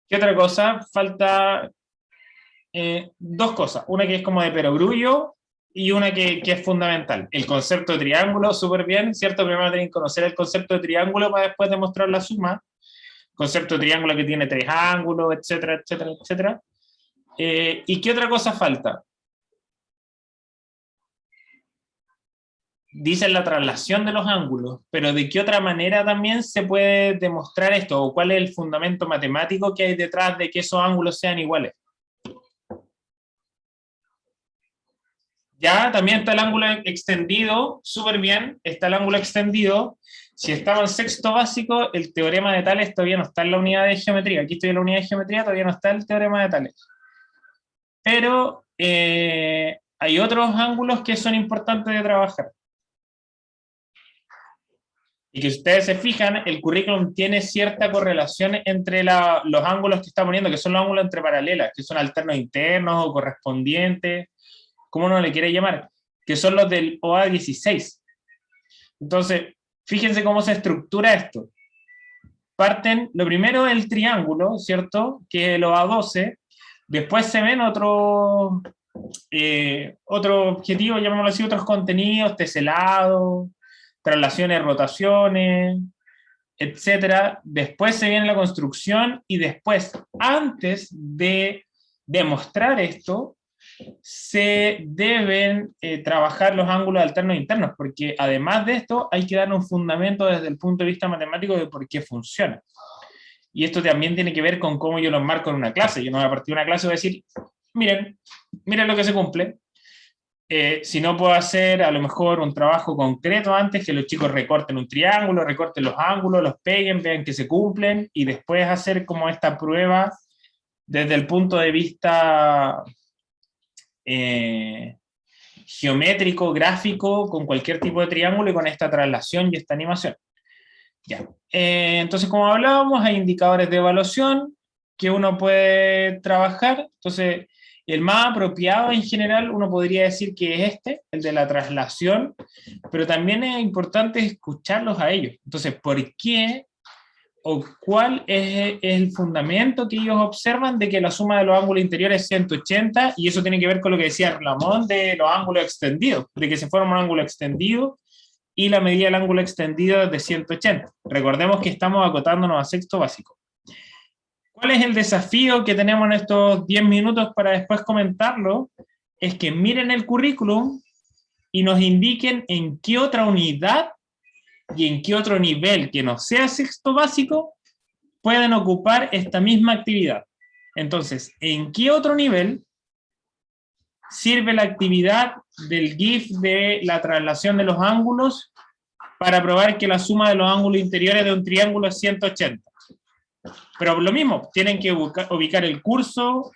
¿Qué otra cosa? Falta dos cosas. Una que es como de perogrullo y una que es fundamental. El concepto de triángulo, súper bien, ¿cierto? Primero tienen que conocer el concepto de triángulo para después demostrar la suma. Concepto de triángulo que tiene tres ángulos, etcétera, etcétera, etcétera. ¿Y qué otra cosa falta? Dicen la traslación de los ángulos, pero ¿de qué otra manera también se puede demostrar esto? ¿O cuál es el fundamento matemático que hay detrás de que esos ángulos sean iguales? Ya, también está el ángulo extendido, súper bien, está el ángulo extendido. Si estaba en sexto básico, el teorema de Tales todavía no está en la unidad de geometría. Aquí estoy en la unidad de geometría, todavía no está el teorema de Tales. Pero hay otros ángulos que son importantes de trabajar. Y que si ustedes se fijan, el currículum tiene cierta correlación entre los ángulos que está poniendo, que son los ángulos entre paralelas, que son alternos internos o correspondientes, como uno le quiere llamar, que son los del OA 16. Entonces, fíjense cómo se estructura esto. Parten, lo primero el triángulo, ¿cierto? Que es el OA 12, después se ven otro objetivo, llamémoslo así, otros contenidos, teselado, traslaciones, rotaciones, etcétera. Después se viene la construcción y después, antes de demostrar esto, se deben trabajar los ángulos alternos internos, porque además de esto hay que dar un fundamento desde el punto de vista matemático de por qué funciona. Y esto también tiene que ver con cómo yo los marco en una clase. Yo no voy a partir de una clase y voy a decir, miren lo que se cumple. Si no, puedo hacer a lo mejor un trabajo concreto antes, que los chicos recorten un triángulo, recorten los ángulos, los peguen, vean que se cumplen, y después hacer como esta prueba desde el punto de vista geométrico, gráfico, con cualquier tipo de triángulo y con esta traslación y esta animación. Ya. Entonces, como hablábamos, hay indicadores de evaluación que uno puede trabajar. Entonces, el más apropiado en general, uno podría decir que es el de la traslación, pero también es importante escucharlos a ellos. Entonces, ¿por qué o cuál es el fundamento que ellos observan de que la suma de los ángulos interiores es 180, y eso tiene que ver con lo que decía Ramón de los ángulos extendidos, de que se forma un ángulo extendido y la medida del ángulo extendido es de 180. Recordemos que estamos acotándonos a sexto básico. ¿Cuál es el desafío que tenemos en estos 10 minutos para después comentarlo? Es que miren el currículum y nos indiquen en qué otra unidad y en qué otro nivel que no sea sexto básico pueden ocupar esta misma actividad. Entonces, ¿en qué otro nivel sirve la actividad del GIF de la traslación de los ángulos para probar que la suma de los ángulos interiores de un triángulo es 180? Pero lo mismo, tienen que ubicar el curso,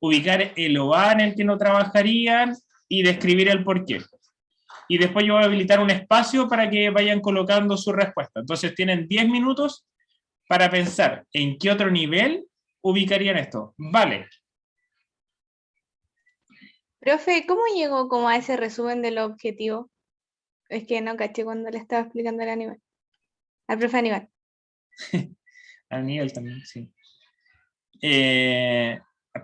ubicar el OA en el que no trabajarían y describir el porqué. Y después yo voy a habilitar un espacio para que vayan colocando su respuesta. Entonces tienen 10 minutos para pensar en qué otro nivel ubicarían esto. Vale. Profe, ¿cómo llegó como a ese resumen de los objetivos? Es que no caché cuando le estaba explicando al Aníbal. Al profe Aníbal. Al nivel también, sí.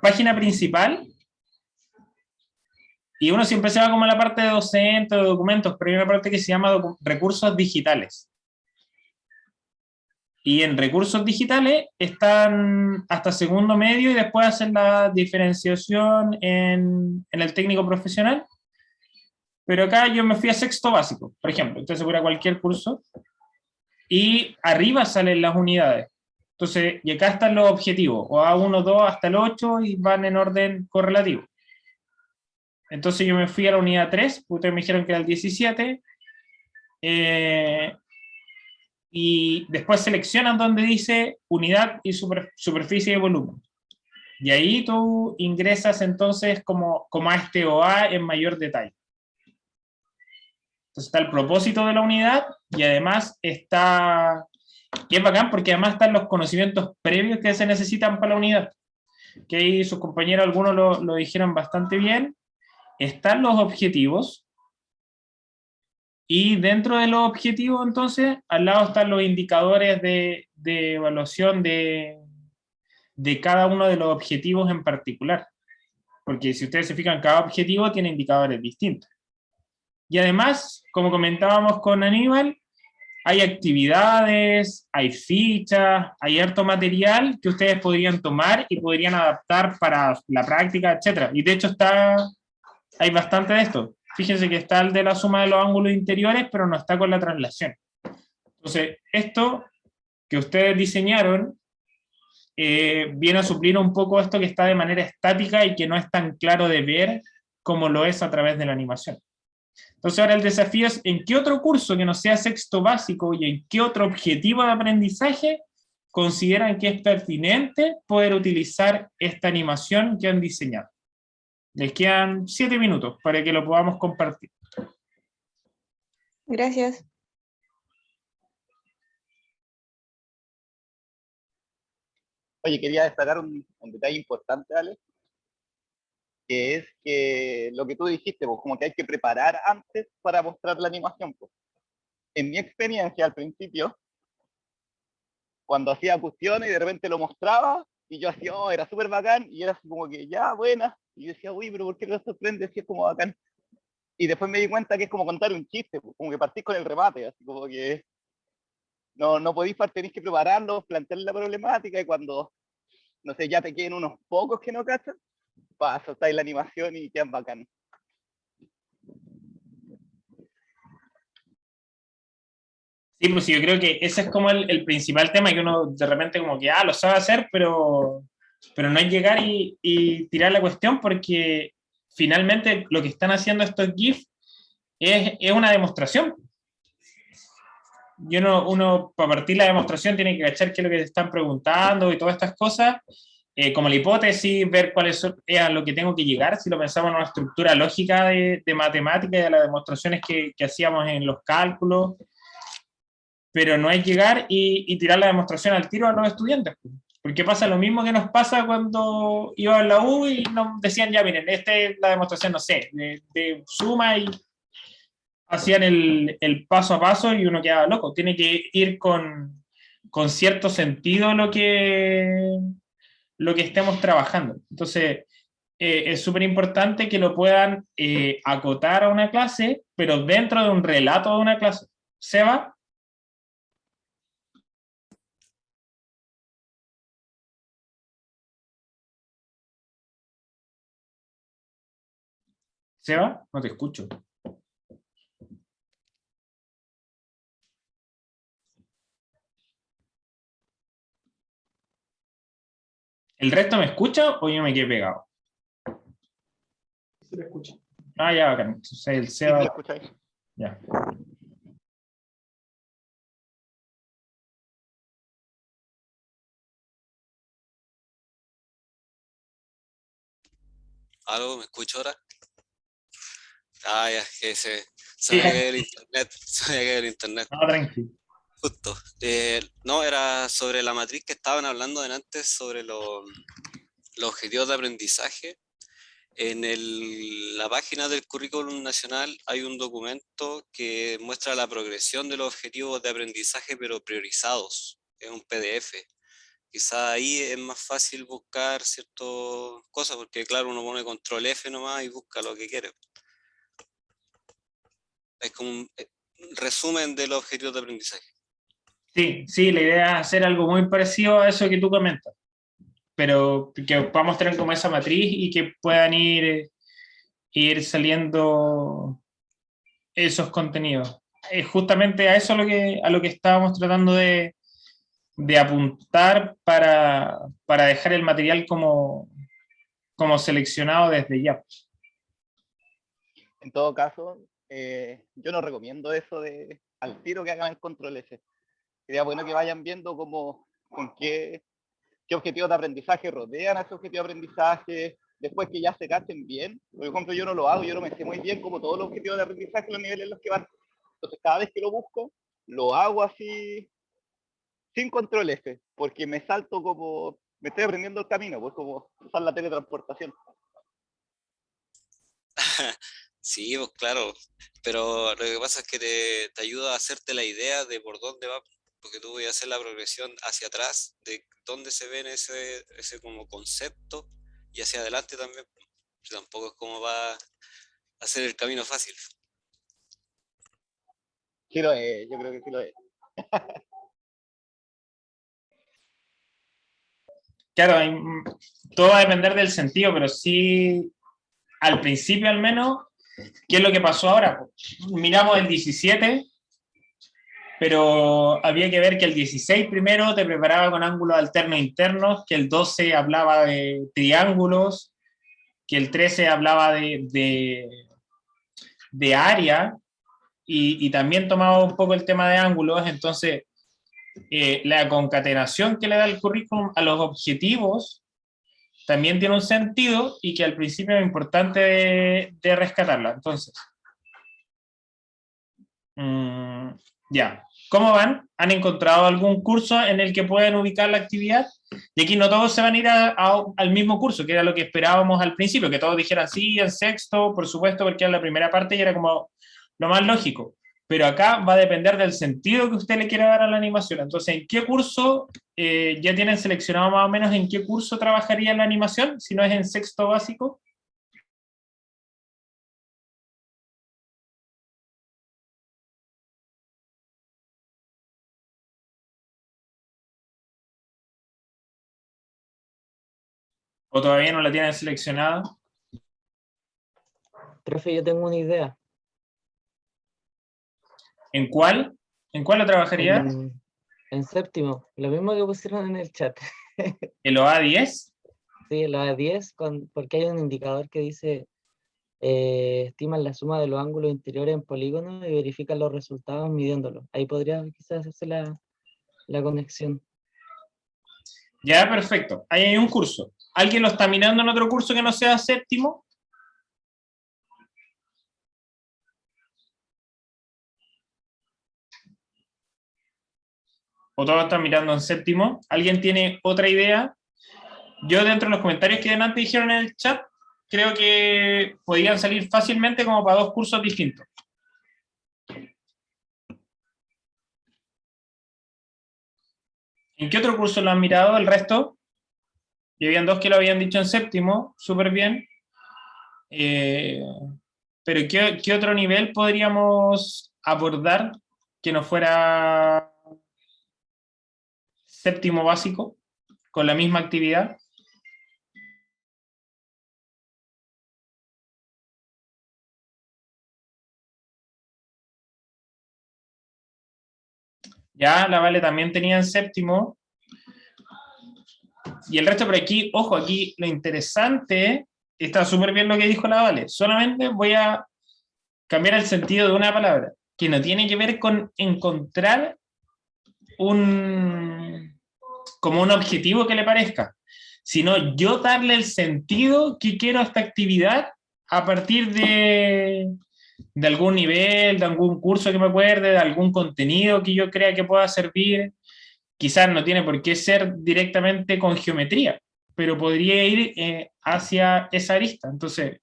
Página principal. Y uno siempre se va como a la parte de docente, de documentos, pero hay una parte que se llama recursos digitales. Y en recursos digitales están hasta segundo medio y después hacen la diferenciación en el técnico profesional. Pero acá yo me fui a sexto básico, por ejemplo. Entonces voy a cualquier curso. Y arriba salen las unidades. Entonces, y acá están los objetivos. O A1, 2 hasta el 8 y van en orden correlativo. Entonces yo me fui a la unidad 3, ustedes me dijeron que era el 17, y después seleccionan donde dice unidad y superficie y volumen. Y ahí tú ingresas entonces como a este OA en mayor detalle. Entonces está el propósito de la unidad y además está, y es bacán porque además están los conocimientos previos que se necesitan para la unidad. Que ahí sus compañeros algunos lo dijeron bastante bien. Están los objetivos, y dentro de los objetivos, entonces, al lado están los indicadores de evaluación de cada uno de los objetivos en particular. Porque si ustedes se fijan, cada objetivo tiene indicadores distintos. Y además, como comentábamos con Aníbal, hay actividades, hay fichas, hay harto material que ustedes podrían tomar y podrían adaptar para la práctica, etc. Y de hecho hay bastante de esto. Fíjense que está el de la suma de los ángulos interiores, pero no está con la traslación. Entonces, esto que ustedes diseñaron viene a suplir un poco esto que está de manera estática y que no es tan claro de ver como lo es a través de la animación. Entonces ahora el desafío es en qué otro curso que no sea sexto básico y en qué otro objetivo de aprendizaje consideran que es pertinente poder utilizar esta animación que han diseñado. Les quedan 7 minutos para que lo podamos compartir. Gracias. Oye, quería destacar un detalle importante, Ale, que es que lo que tú dijiste, pues, como que hay que preparar antes para mostrar la animación. Pues. En mi experiencia al principio, cuando hacía cuestiones y de repente lo mostraba, y yo hacía, oh, era súper bacán, y era así como que, ya, buena, y yo decía, uy, pero ¿por qué no sorprende si es como bacán? Y después me di cuenta que es como contar un chiste, pues, como que partís con el remate, así como que no podéis partir, tenéis que prepararlo, plantear la problemática, y cuando, no sé, ya te queden unos pocos que no cachan, soltáis la animación y quedan bacán. Sí, pues yo creo que ese es como el principal tema, que uno de repente como que, lo sabe hacer, pero no es llegar y tirar la cuestión, porque finalmente lo que están haciendo estos GIF es una demostración. Y uno, para partir la demostración, tiene que cachar qué es lo que te están preguntando y todas estas cosas, como la hipótesis, ver cuál es a lo que tengo que llegar, si lo pensamos en una estructura lógica de matemática y de las demostraciones que hacíamos en los cálculos, pero no es llegar y tirar la demostración al tiro a los estudiantes, porque pasa lo mismo que nos pasa cuando iba a la U y nos decían, ya miren, esta es la demostración, no sé, de suma, y hacían el paso a paso y uno quedaba loco. Tiene que ir con con cierto sentido lo que estemos trabajando. Entonces, es súper importante que lo puedan acotar a una clase, pero dentro de un relato de una clase. ¿Seba? ¿Seba? No te escucho. ¿El resto me escucha o yo me quedé pegado? Se le escucha. Ah, ya, bacán. Entonces el ¿Sí me Seba... escucháis? Ya. ¿Algo? ¿Me escucho ahora? Ah, ya, que se Sí, me había caído el internet, se me había caído el internet, no, tranquilo. justo. No, era sobre la matriz que estaban hablando antes, sobre los objetivos de aprendizaje. En la página del Currículum Nacional hay un documento que muestra la progresión de los objetivos de aprendizaje, pero priorizados. Es un PDF. Quizá ahí es más fácil buscar ciertas cosas, porque claro, uno pone control F nomás y busca lo que quiere. Es como un resumen de los objetivos de aprendizaje. Sí, sí, la idea es hacer algo muy parecido a eso que tú comentas, pero que podamos tener como esa matriz y que puedan ir saliendo esos contenidos. Es justamente a eso a lo que estábamos tratando de apuntar para dejar el material como seleccionado desde ya. En todo caso, yo no recomiendo eso de al tiro que hagan el control S. Sería bueno que vayan viendo con qué objetivos de aprendizaje rodean a ese objetivo de aprendizaje, después que ya se cachen bien. Por ejemplo, yo no lo hago, yo no me sé muy bien como todos los objetivos de aprendizaje, los niveles en los que van. Entonces, cada vez que lo busco, lo hago así, sin control F, porque me salto me estoy aprendiendo el camino, pues como usar la teletransportación. Sí, pues claro, pero lo que pasa es que te ayuda a hacerte la idea de por dónde va, porque tú voy a hacer la progresión hacia atrás, de dónde se ve ese como concepto, y hacia adelante también. Tampoco es como va a hacer el camino fácil. Sí lo es, yo creo que sí lo es. Claro, todo va a depender del sentido, pero sí, al principio al menos, ¿qué es lo que pasó ahora? Miramos el 17, pero había que ver que el 16 primero te preparaba con ángulos alternos internos, que el 12 hablaba de triángulos, que el 13 hablaba de área, y también tomaba un poco el tema de ángulos. Entonces la concatenación que le da el currículum a los objetivos también tiene un sentido, y que al principio es importante de rescatarla. Entonces, ya. ¿Cómo van? ¿Han encontrado algún curso en el que puedan ubicar la actividad? Y aquí no todos se van a ir al mismo curso, que era lo que esperábamos al principio, que todos dijeran sí, en sexto, por supuesto, porque era la primera parte y era como lo más lógico. Pero acá va a depender del sentido que usted le quiera dar a la animación. Entonces, ¿en qué curso ya tienen seleccionado más o menos en qué curso trabajaría la animación? Si no es en sexto básico. ¿O todavía no la tienen seleccionada? Profe, yo tengo una idea. ¿En cuál? ¿En cuál la trabajaría? En séptimo, lo mismo que pusieron en el chat. ¿En los A10? Sí, la 10, porque hay un indicador que dice estiman la suma de los ángulos interiores en polígonos y verifican los resultados midiéndolos. Ahí podría quizás hacerse la conexión. Ya, perfecto. Ahí hay un curso. ¿Alguien lo está mirando en otro curso que no sea séptimo? ¿O todos están mirando en séptimo? ¿Alguien tiene otra idea? Yo, dentro de los comentarios que antes dijeron en el chat, creo que podían salir fácilmente como para dos cursos distintos. ¿En qué otro curso lo han mirado? ¿El resto? Y habían 2 que lo habían dicho en séptimo, súper bien. Pero ¿qué otro nivel podríamos abordar que no fuera séptimo básico, con la misma actividad? Ya, la Vale también tenía en séptimo. Y el resto por aquí, ojo, aquí lo interesante, está súper bien lo que dijo la Vale, solamente voy a cambiar el sentido de una palabra, que no tiene que ver con encontrar como un objetivo que le parezca, sino yo darle el sentido que quiero a esta actividad a partir de algún nivel, de algún curso que me acuerde, de algún contenido que yo crea que pueda servir. Quizás no tiene por qué ser directamente con geometría, pero podría ir hacia esa arista. Entonces,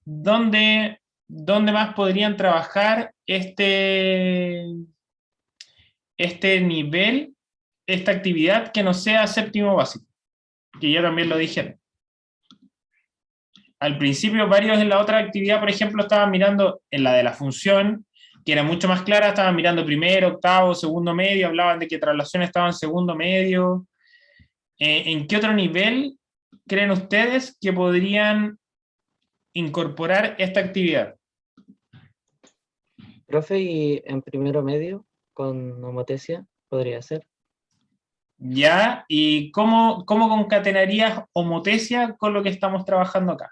¿dónde más podrían trabajar este nivel, esta actividad que no sea séptimo básico? Que ya también lo dijeron. Al principio, varios en la otra actividad, por ejemplo, estaban mirando en la de la función, que era mucho más clara, estaban mirando primero, octavo, segundo medio, hablaban de que traslación estaba en segundo medio. ¿En qué otro nivel creen ustedes que podrían incorporar esta actividad? Profe, y en primero medio, con homotesia, podría ser. ¿Ya? ¿Y cómo concatenarías homotesia con lo que estamos trabajando acá?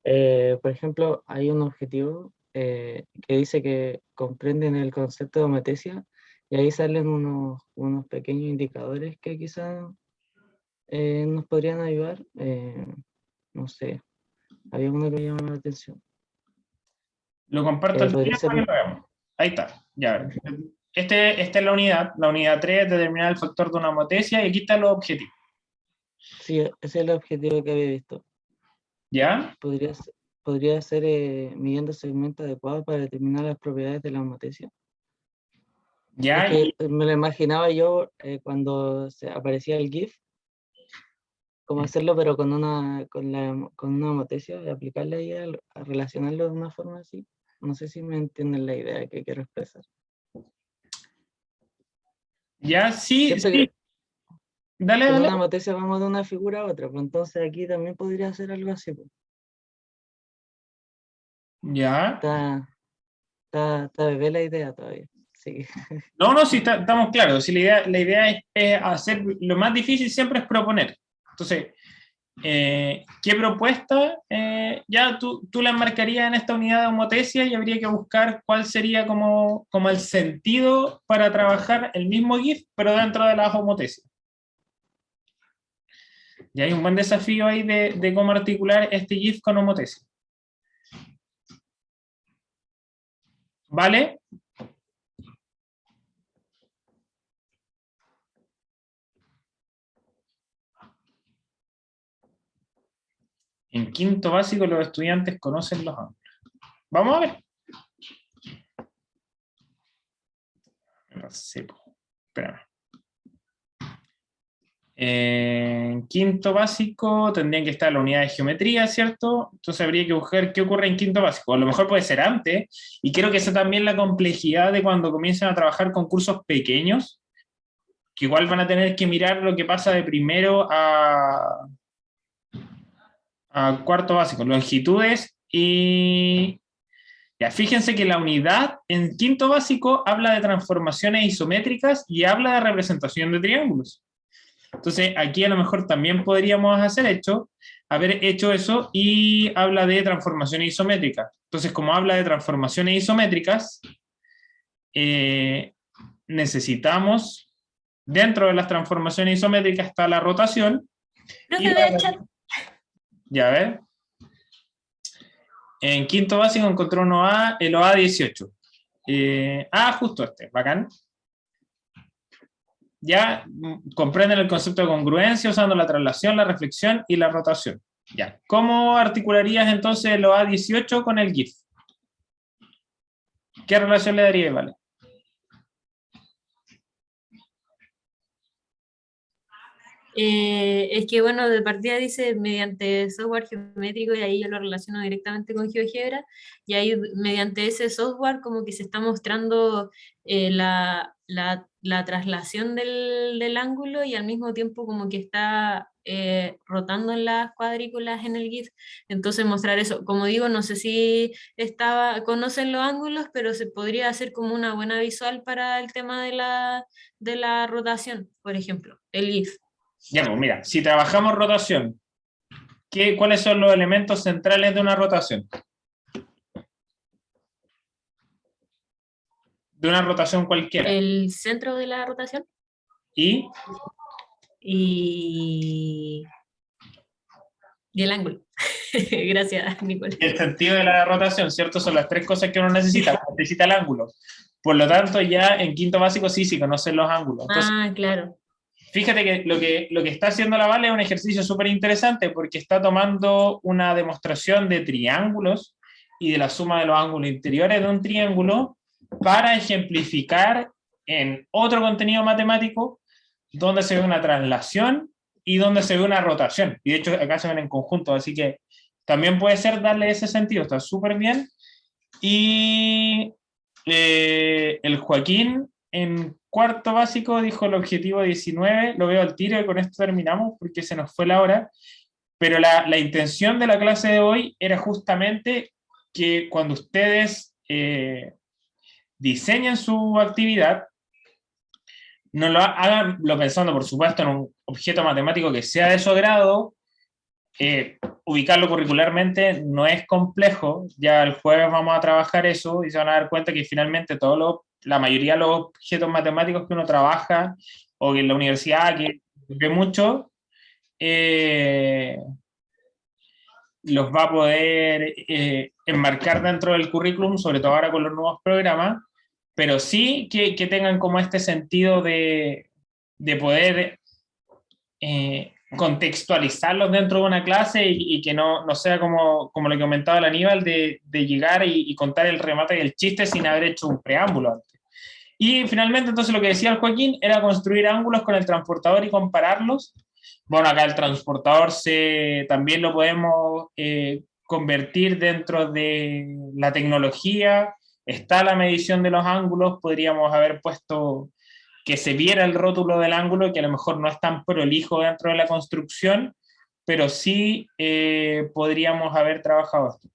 Por ejemplo, hay un objetivo que dice que comprenden el concepto de homotesia y ahí salen unos pequeños indicadores que quizás nos podrían ayudar. No sé, había uno que me llamó la atención. Lo comparto al Podría final ser, para que lo veamos. Ahí está, ya. Esta es la unidad 3, determinar el factor de una homotesia, y aquí están los objetivos. sí, ese es el objetivo que había visto. ¿Ya? Podría ser midiendo segmentos adecuados para determinar las propiedades de la homotesia. ¿Ya? Es que me lo imaginaba yo cuando aparecía el GIF, cómo hacerlo, pero con una homotesia y aplicarle ahí a relacionarlo de una forma así. No sé si me entienden la idea que quiero expresar. ¿Ya? Sí, Siempre sí. Dale, con dale. una homotesia vamos de una figura a otra, pues entonces aquí también podría hacer algo así. Pues. ¿Ya? Está bebé la idea todavía. Sí. No, sí, estamos claros. Sí, la idea es hacer, lo más difícil siempre es proponer. Entonces, ¿qué propuesta ya tú la marcarías en esta unidad de homotesia y habría que buscar cuál sería como el sentido para trabajar el mismo GIF, pero dentro de las homotesias? Y hay un buen desafío ahí de cómo articular este GIF con homotesia. ¿Vale? En quinto básico los estudiantes conocen los ángulos. Vamos a ver. No sé, espérame. En quinto básico tendrían que estar la unidad de geometría, ¿cierto? Entonces habría que buscar qué ocurre en quinto básico. A lo mejor puede ser antes, y creo que esa también la complejidad de cuando comienzan a trabajar con cursos pequeños, que igual van a tener que mirar lo que pasa de primero a cuarto básico, longitudes y... Ya, fíjense que la unidad en quinto básico habla de transformaciones isométricas y habla de representación de triángulos. Entonces, aquí a lo mejor también podríamos haber hecho eso, y habla de transformaciones isométricas. Entonces, como habla de transformaciones isométricas, necesitamos, dentro de las transformaciones isométricas está la rotación. Profe, vea chat. Ya ves. En quinto básico encontró el OA18. Justo este, bacán. Ya comprenden el concepto de congruencia usando la traslación, la reflexión y la rotación. Ya. ¿Cómo articularías entonces el OA18 con el GIF? ¿Qué relación le daría, Vale? Es que, bueno, de partida dice mediante software geométrico y ahí yo lo relaciono directamente con GeoGebra y ahí mediante ese software como que se está mostrando la traslación del ángulo y al mismo tiempo como que está rotando en las cuadrículas en el GIF. Entonces mostrar eso, como digo, no sé si conocen los ángulos, pero se podría hacer como una buena visual para el tema de la rotación, por ejemplo, el GIF. Ya, pues mira, si trabajamos rotación, ¿cuáles son los elementos centrales de una rotación? De una rotación cualquiera. El centro de la rotación Y y el ángulo. Gracias, Nicole. el sentido de la rotación, ¿cierto? Son las tres cosas que uno necesita. Necesita el ángulo. Por lo tanto, ya en quinto básico sí conocen los ángulos. Entonces, Claro. fíjate que lo que está haciendo la Vale es un ejercicio súper interesante porque está tomando una demostración de triángulos y de la suma de los ángulos interiores de un triángulo para ejemplificar en otro contenido matemático donde se ve una traslación y donde se ve una rotación. Y de hecho acá se ven en conjunto, así que también puede ser darle ese sentido, está súper bien. Y el Joaquín en cuarto básico dijo el objetivo 19, lo veo al tiro y con esto terminamos porque se nos fue la hora, pero la intención de la clase de hoy era justamente que cuando ustedes diseñen su actividad, no lo hagan pensando, por supuesto, en un objeto matemático que sea de su agrado. Ubicarlo curricularmente no es complejo, ya el jueves vamos a trabajar eso y se van a dar cuenta que finalmente la mayoría de los objetos matemáticos que uno trabaja o que en la universidad que ve mucho los va a poder enmarcar dentro del currículum, sobre todo ahora con los nuevos programas, pero sí que tengan como este sentido de poder contextualizarlos dentro de una clase y que no sea como lo que comentaba el Aníbal, de llegar y contar el remate y el chiste sin haber hecho un preámbulo antes. Y finalmente, entonces, lo que decía el Joaquín era construir ángulos con el transportador y compararlos. Bueno, acá el transportador también lo podemos convertir dentro de la tecnología. Está la medición de los ángulos, podríamos haber puesto que se viera el rótulo del ángulo, que a lo mejor no es tan prolijo dentro de la construcción, pero sí podríamos haber trabajado esto.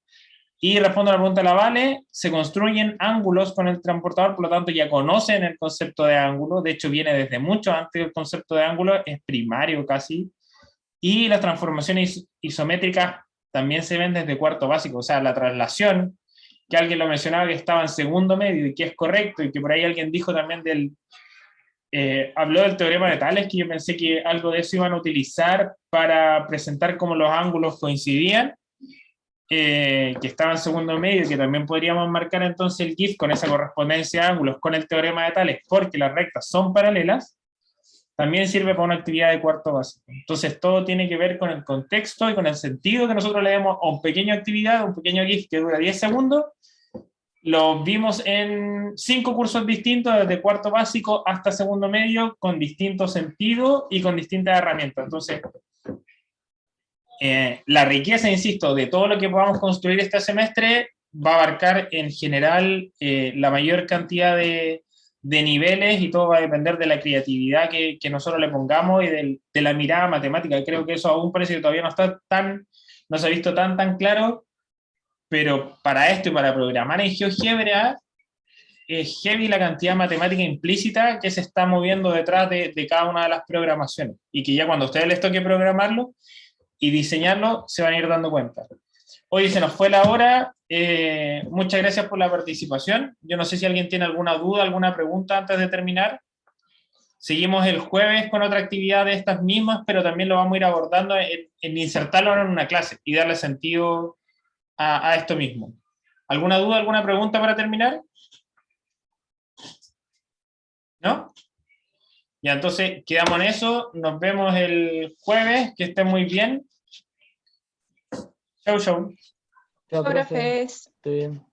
Y respondo a la pregunta de la Vale, se construyen ángulos con el transportador, por lo tanto ya conocen el concepto de ángulo, de hecho viene desde mucho antes del concepto de ángulo, es primario casi, y las transformaciones isométricas también se ven desde cuarto básico, o sea, la traslación, que alguien lo mencionaba que estaba en segundo medio y que es correcto, y que por ahí alguien dijo también habló del teorema de Tales, que yo pensé que algo de eso iban a utilizar para presentar cómo los ángulos coincidían, que estaba en segundo medio, que también podríamos marcar entonces el GIF con esa correspondencia de ángulos con el teorema de Tales, porque las rectas son paralelas, también sirve para una actividad de cuarto básico. Entonces todo tiene que ver con el contexto y con el sentido que nosotros le demos a un pequeño actividad, un pequeño GIF que dura 10 segundos. Lo vimos en 5 cursos distintos, desde cuarto básico hasta segundo medio, con distintos sentidos y con distintas herramientas. Entonces, la riqueza, insisto, de todo lo que podamos construir este semestre va a abarcar en general la mayor cantidad de niveles, y todo va a depender de la creatividad que nosotros le pongamos y de la mirada matemática. Creo que eso aún parece que todavía no se ha visto tan claro, pero para esto y para programar en GeoGebra es heavy la cantidad matemática implícita que se está moviendo detrás de cada una de las programaciones, y que ya cuando a ustedes les toque programarlo y diseñarlo, se van a ir dando cuenta. Hoy se nos fue la hora, muchas gracias por la participación. Yo no sé si alguien tiene alguna duda, alguna pregunta antes de terminar. Seguimos el jueves con otra actividad de estas mismas, pero también lo vamos a ir abordando en insertarlo en una clase y darle sentido a esto mismo. ¿Alguna duda, alguna pregunta para terminar? ¿No? Ya, entonces quedamos en eso. Nos vemos el jueves. Que estén muy bien. Chau, chau. Chao, profe. Profes. Estoy bien.